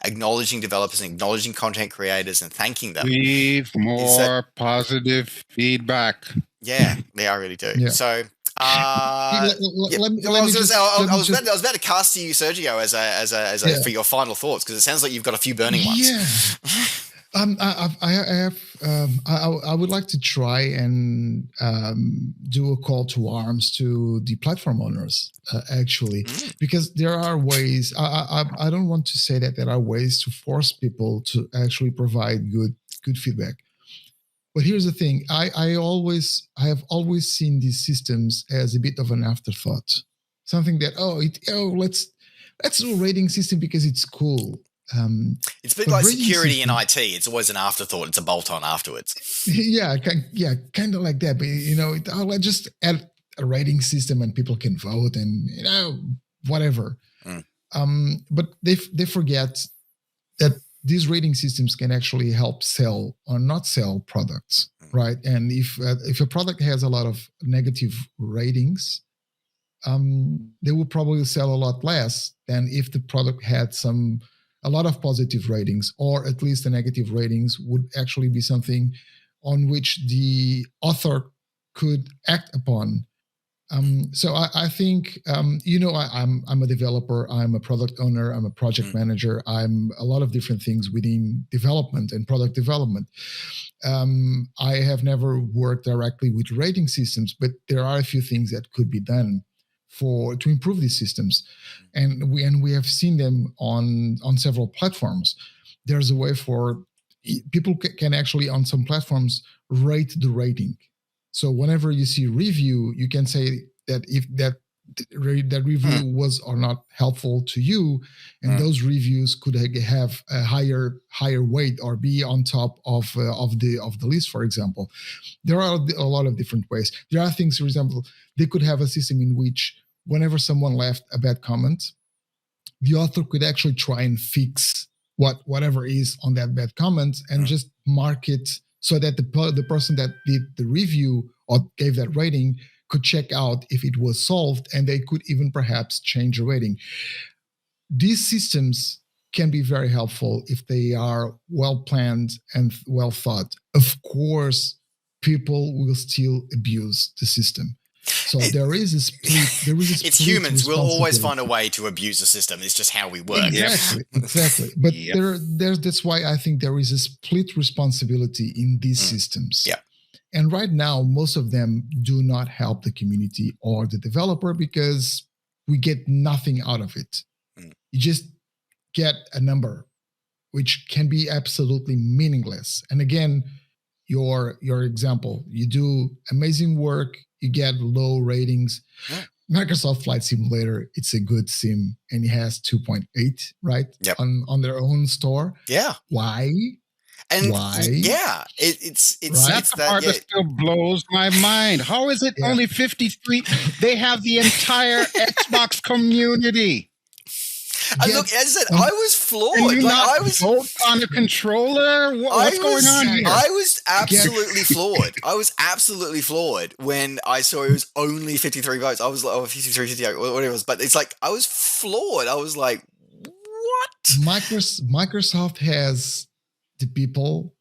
acknowledging developers and acknowledging content creators and thanking them. Leave more positive feedback. Yeah, I really do. Yeah. So, I was about to cast to you, Sergio, as for your final thoughts, because it sounds like you've got a few burning ones. Yeah. I would like to try and do a call to arms to the platform owners, actually, because there are ways. I don't want to say that there are ways to force people to actually provide good feedback. But here's the thing: I have always seen these systems as a bit of an afterthought, something that let's do a rating system because it's cool. It's a bit like security in IT. It's always an afterthought. It's a bolt-on afterwards. Yeah, kind of like that. But let's just add a rating system and people can vote and whatever. But they forget that these rating systems can actually help sell or not sell products, right? And if a product has a lot of negative ratings, they will probably sell a lot less than if the product had a lot of positive ratings, or at least the negative ratings would actually be something on which the author could act upon. So I think, I'm a developer, I'm a product owner, I'm a project manager, I'm a lot of different things within development and product development. I have never worked directly with rating systems, but there are a few things that could be done to improve these systems, and we have seen them on several platforms. There's a way for people can actually on some platforms rate the rating. So whenever you see review, you can say that if that review was or not helpful to you, and those reviews could have a higher weight or be on top of the list, for example. There are a lot of different ways. There are things, for example, they could have a system in which whenever someone left a bad comment, the author could actually try and fix whatever is on that bad comment and just mark it so that the person that did the review or gave that rating could check out if it was solved, and they could even perhaps change the rating. These systems can be very helpful if they are well planned and well thought. Of course, people will still abuse the system. So there is a split. It's humans. We'll always find a way to abuse the system. It's just how we work. Exactly. But that's why I think there is a split responsibility in these systems. Yeah. And right now, most of them do not help the community or the developer because we get nothing out of it. You just get a number, which can be absolutely meaningless. And again, your example, you do amazing work, you get low ratings. Microsoft Flight Simulator, it's a good sim, and it has 2.8, right? Yep. On their own store. Yeah. Why? And Why? yeah, it's Right? That's the part that still blows my mind. How is it only 53? They have the entire Xbox community. And look, as I said, I was floored. Can you Like, not I was vote on a controller? What's going on here? I was absolutely floored. I was absolutely floored when I saw it was only 53 votes. I was like, 53, 58, whatever it was. But it's like, I was floored. I was like, what? Microsoft has the people.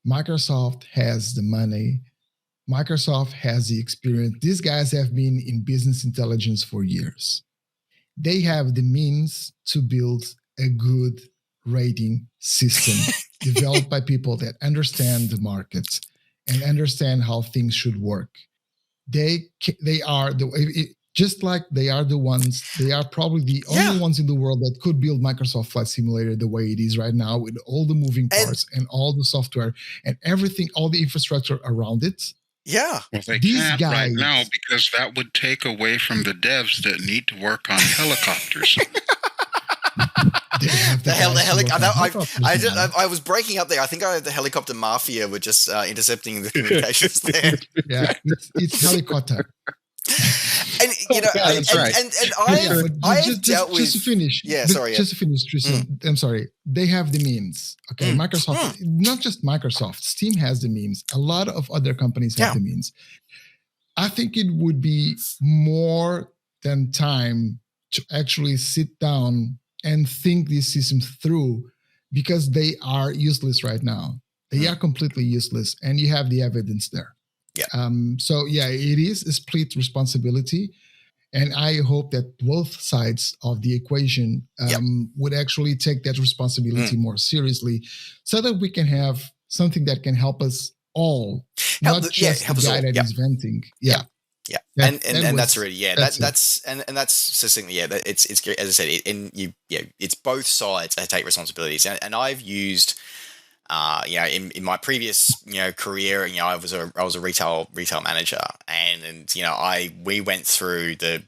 Microsoft has the money. Microsoft has the experience. These guys have been in business intelligence for years. They have the means to build a good rating system developed by people that understand the markets and understand how things should work. They are just like they are the ones. They are probably the only ones in the world that could build Microsoft Flight Simulator the way it is right now, with all the moving parts and all the software and everything, all the infrastructure around it. Yeah. Well, they These can't guys, right now because that would take away from the devs that need to work on helicopters. I was breaking up there. I think the helicopter mafia were just intercepting the communications there. Yeah, it's helicopter. And you know, that's right. Just to finish. Just to finish, Tristan. I'm sorry. They have the means. Okay, Microsoft, not just Microsoft. Steam has the means. A lot of other companies have the means. I think it would be more than time to actually sit down and think these systems through, because they are useless right now. They are completely useless, and you have the evidence there. Yeah. So it is a split responsibility, and I hope that both sides of the equation would actually take that responsibility more seriously, so that we can have something that can help us all, not just the guy that is venting. Yeah. And that's really that's succinctly it's as I said, it's both sides that take responsibilities, and I've used. In my previous, career, I was a retail manager, and we went through the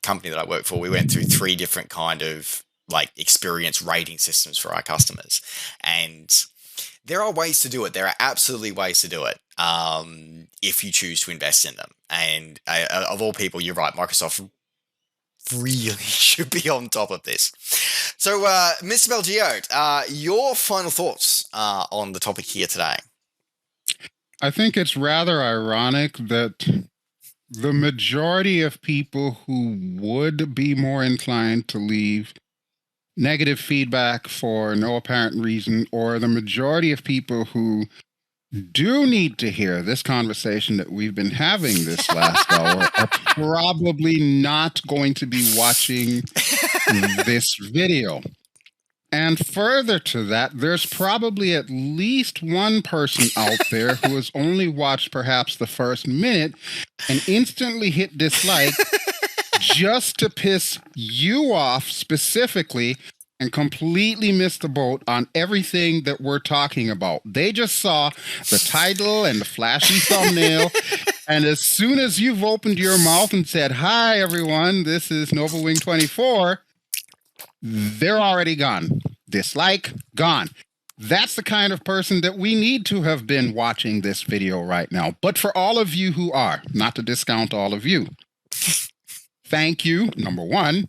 company that I worked for. We went through 3 different kind of like experience rating systems for our customers, and there are ways to do it. There are absolutely ways to do it if you choose to invest in them. And of all people, you're right, Microsoft really should be on top of this. So, Mr. BelGeode, your final thoughts on the topic here today? I think it's rather ironic that the majority of people who would be more inclined to leave negative feedback for no apparent reason, or the majority of people who do need to hear this conversation that we've been having this last hour, are probably not going to be watching this video. And further to that, there's probably at least one person out there who has only watched perhaps the first minute and instantly hit dislike just to piss you off specifically, and completely missed the boat on everything that we're talking about. They just saw the title and the flashy thumbnail, and as soon as you've opened your mouth and said, "Hi, everyone, this is Nova Wing 24, they're already gone. Dislike, gone. That's the kind of person that we need to have been watching this video right now. But for all of you who are, not to discount all of you, thank you, number one.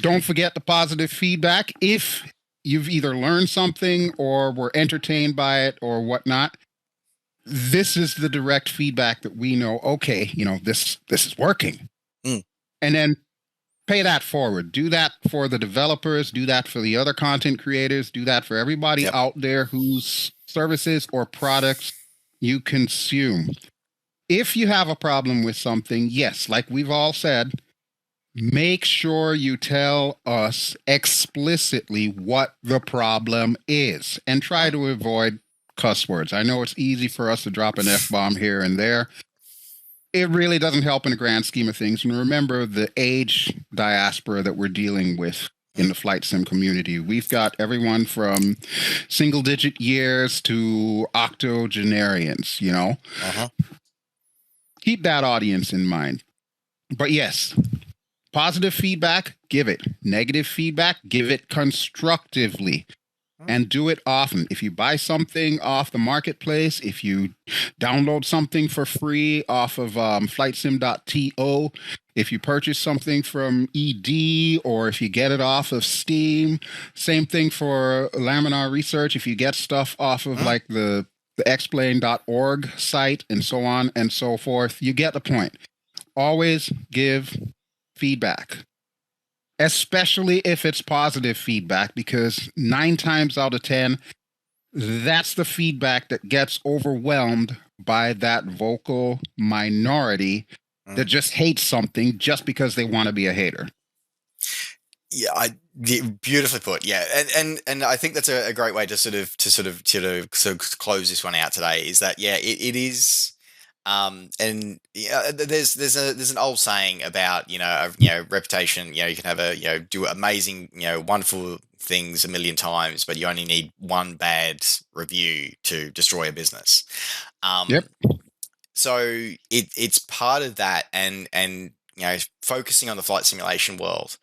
Don't forget the positive feedback. If you've either learned something or were entertained by it or whatnot, this is the direct feedback that we know, okay, this is working. And then pay that forward. Do that for the developers. Do that for the other content creators. Do that for everybody out there whose services or products you consume. If you have a problem with something, yes, like we've all said, make sure you tell us explicitly what the problem is, and try to avoid cuss words. I know it's easy for us to drop an F-bomb here and there. It really doesn't help in the grand scheme of things. And remember the age diaspora that we're dealing with in the flight sim community. We've got everyone from single-digit years to octogenarians, Keep that audience in mind. But yes, positive feedback, give it. Negative feedback, give it constructively. And do it often. If you buy something off the marketplace, if you download something for free off of flightsim.to, if you purchase something from ED, or if you get it off of Steam, same thing for Laminar Research. If you get stuff off of like the explain.org site and so on and so forth, you get the point. Always give feedback, especially if it's positive feedback, because 9 times out of 10, that's the feedback that gets overwhelmed by that vocal minority that just hates something just because they want to be a hater. Yeah, beautifully put. Yeah, and I think that's a great way to sort of close this one out today. Is that it is. And there's an old saying about reputation. You can have do amazing wonderful things a million times, but you only need one bad review to destroy a business. Yep. So it's part of that, and focusing on the flight simulation world.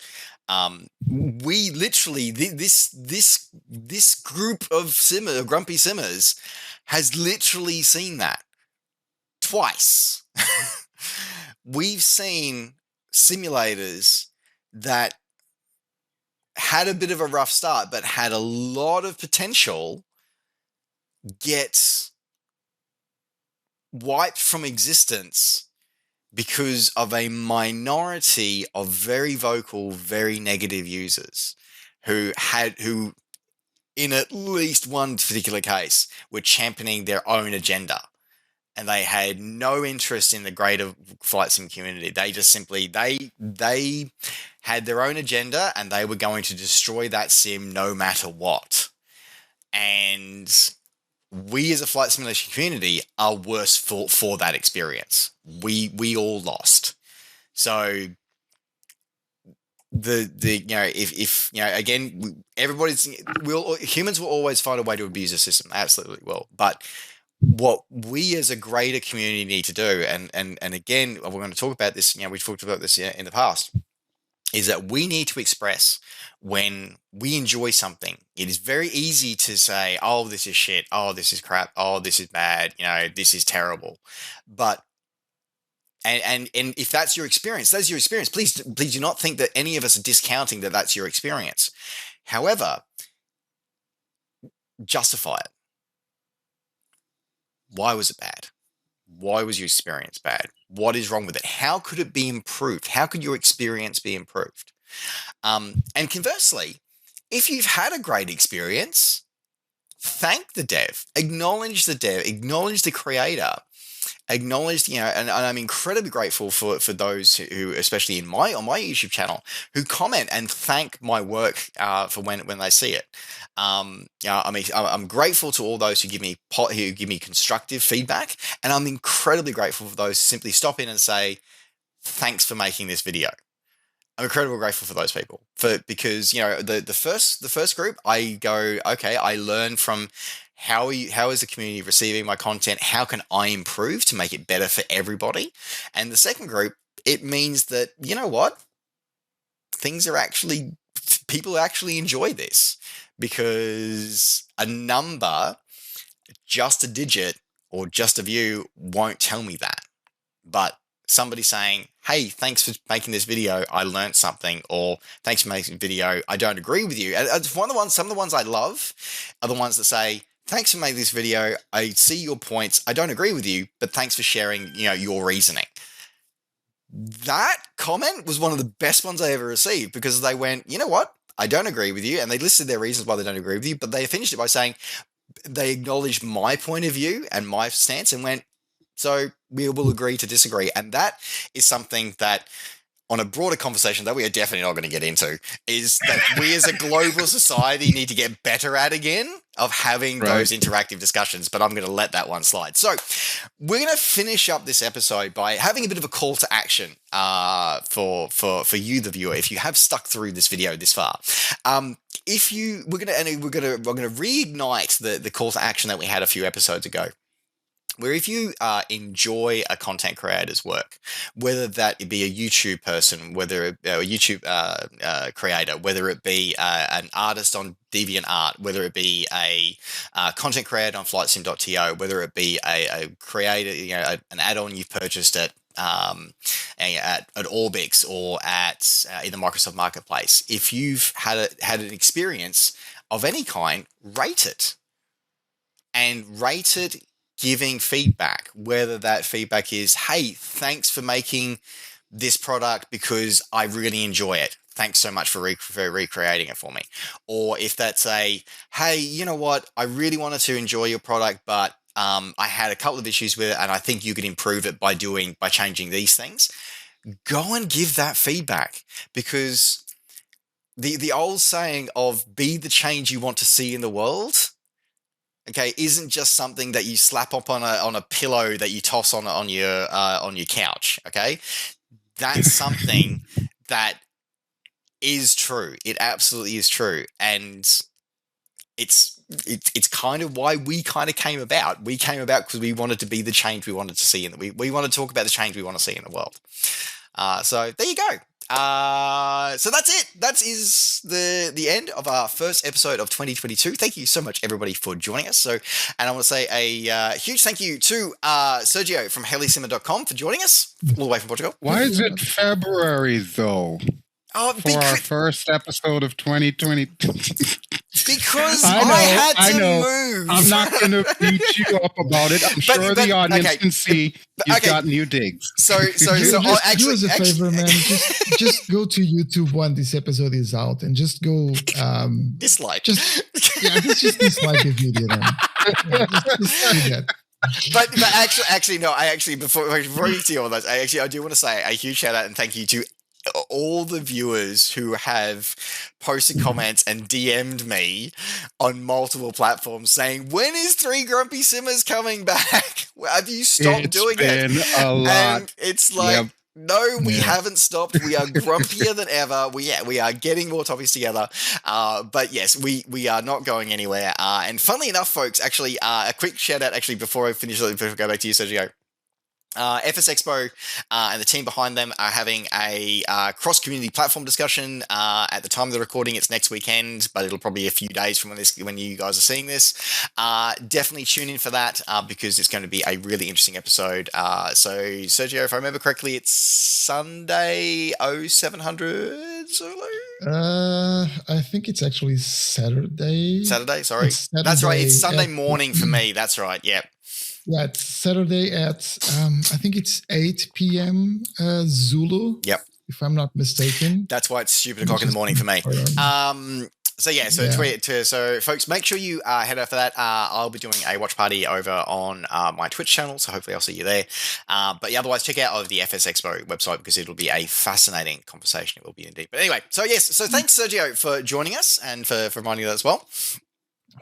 We literally this group of grumpy simmers has literally seen that twice. We've seen simulators that had a bit of a rough start, but had a lot of potential, get wiped from existence because of a minority of very vocal, very negative users who in at least one particular case were championing their own agenda. And they had no interest in the greater flight sim community. They just simply, they had their own agenda, and they were going to destroy that sim no matter what. And we as a flight simulation community are worse for that experience. We all lost. So if again, humans will always find a way to abuse the system. Absolutely will. But what we as a greater community need to do, and again, we're going to talk about this, we've talked about this in the past, is that we need to express when we enjoy something. It is very easy to say, oh, this is shit, oh, this is crap, oh, this is bad, this is terrible. But and if that's your experience, that's your experience. Please do not think that any of us are discounting that that's your experience. However, justify it. Why was it bad? Why was your experience bad? What is wrong with it? How could it be improved? How could your experience be improved? And conversely, if you've had a great experience, thank the dev, acknowledge the creator, acknowledge, and I'm incredibly grateful for those who, especially on my YouTube channel, who comment and thank my work for when they see it. I'm grateful to all those who give me constructive feedback, and I'm incredibly grateful for those who simply stop in and say, thanks for making this video. I'm incredibly grateful for those people because the first group, I go, okay, I learn from how is the community receiving my content? How can I improve to make it better for everybody? And the second group, it means that, you know what? People actually enjoy this, because a number, just a digit or just a view won't tell me that. But somebody saying, hey, thanks for making this video, I learned something, or thanks for making the video, I don't agree with you. And some of the ones I love are the ones that say, thanks for making this video, I see your points, I don't agree with you, but thanks for sharing, your reasoning. That comment was one of the best ones I ever received, because they went, you know what? I don't agree with you. And they listed their reasons why they don't agree with you, but they finished it by saying they acknowledged my point of view and my stance and went, so we will agree to disagree. And that is something that, on a broader conversation that we are definitely not going to get into, is that we as a global society need to get better at again of having those interactive discussions. But I'm going to let that one slide. So we're going to finish up this episode by having a bit of a call to action for you, the viewer, if you have stuck through this video this far. We're going to reignite the call to action that we had a few episodes ago. where if you enjoy a content creator's work, whether that be a YouTube person, whether it, a YouTube creator, whether it be an artist on DeviantArt, whether it be a content creator on FlightSim.to, whether it be a creator, an add-on you've purchased at Orbix or at either Microsoft Marketplace, if you've had an experience of any kind, rate it. And rate it giving feedback, whether that feedback is, hey, thanks for making this product because I really enjoy it. Thanks so much for recreating it for me. Or if that's a, hey, you know what? I really wanted to enjoy your product, but I had a couple of issues with it and I think you could improve it by changing these things. Go and give that feedback, because the old saying of be the change you want to see in the world, okay, isn't just something that you slap up on a pillow that you toss on your couch. Okay, that's something that is true. It absolutely is true, and it's kind of why we kind of came about. We came about because we wanted to be the change we wanted to see, and we want to talk about the change we want to see in the world. So there you go. So that's it. That is the end of our first episode of 2022. Thank you so much, everybody, for joining us. And I want to say a huge thank you to Sergio from Helisimmer.com for joining us all the way from Portugal. Why is it February, though? Oh, for our first episode of 2020. Because I had to move. I'm not going to beat you up about it. I'm sure the audience can see you've got new digs. So do us a favor, man. Just go to YouTube when this episode is out and just go dislike. Just dislike the video. Then. Just do that. But actually, no. Before you see all those, I do want to say a huge shout out and thank you to all the viewers who have posted comments and DM'd me on multiple platforms saying, when is 3 Grumpy Simmers coming back? Have you stopped doing it? It's been a lot. And it's like, no, we haven't stopped. We are grumpier than ever. We are getting more topics together. But yes, we are not going anywhere. And funnily enough, folks, actually, a quick shout out actually before I go back to you, Sergio. FS Expo and the team behind them are having a cross-community platform discussion. At the time of the recording, it's next weekend, but it'll probably be a few days from when you guys are seeing this. Definitely tune in for that because it's going to be a really interesting episode. So, Sergio, if I remember correctly, it's Sunday 0700 Zulu? I think it's actually Saturday. Sorry. That's right. It's Sunday morning for me. That's right. Yep. Yeah, it's Saturday at, I think it's 8 p.m. Zulu. Yep. If I'm not mistaken. That's why it's stupid o'clock in the morning for me. So folks, make sure you head over for that. I'll be doing a watch party over on my Twitch channel, so hopefully I'll see you there. But yeah, otherwise, check out the FS Expo website because it'll be a fascinating conversation. It will be indeed. But anyway, so thanks, Sergio, for joining us and for reminding us as well.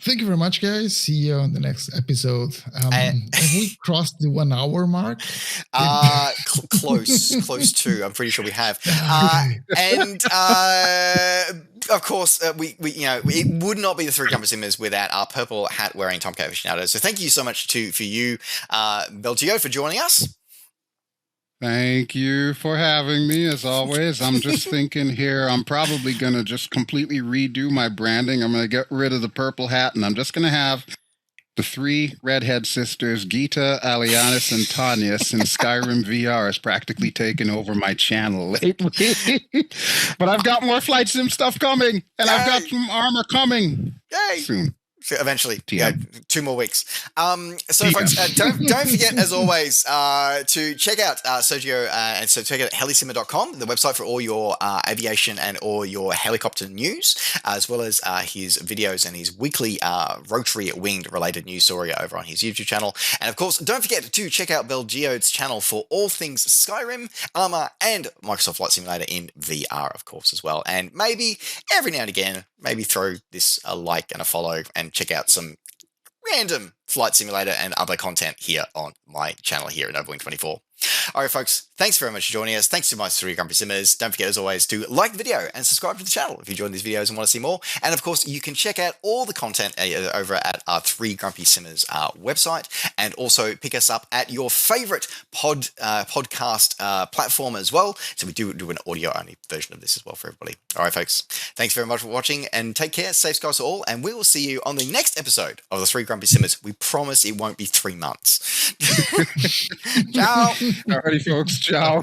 Thank you very much, guys. See you on the next episode. Have we crossed the 1 hour mark? Close to. I'm pretty sure we have. And of course, it would not be the 3 Grumpy Simmers without our purple hat wearing Tomcat aficionados. So thank you so much for you, BelGeode, for joining us. Thank you for having me, as always. I'm just thinking here, I'm probably going to just completely redo my branding. I'm going to get rid of the purple hat, and I'm just going to have the 3 redhead sisters, Geeta, Alianis, and Tanyas in Skyrim VR is practically taken over my channel lately. But I've got more Flight Sim stuff coming, and I've got some armor coming soon. Eventually, 2 more weeks. So, folks, don't forget, as always, to check out Sergio, and so check out helisimmer.com, the website for all your aviation and all your helicopter news, as well as his videos and his weekly rotary winged related news story over on his YouTube channel. And of course, don't forget to check out BelGeode's channel for all things Skyrim, Armor, and Microsoft Flight Simulator in VR, of course, as well. And maybe every now and again, throw this a like and a follow and check out some random Flight Simulator and other content here on my channel here at Overwing 24. All right, folks, thanks very much for joining us. Thanks to my 3 Grumpy Simmers. Don't forget, as always, to like the video and subscribe to the channel if you enjoyed these videos and want to see more. And of course, you can check out all the content over at our 3 Grumpy Simmers website, and also pick us up at your favorite podcast platform as well. So we do an audio-only version of this as well for everybody. All right, folks, thanks very much for watching, and take care. Safe skies to all, and we will see you on the next episode of the 3 Grumpy Simmers. We promise it won't be 3 months. Ciao. Alrighty, folks. Ciao.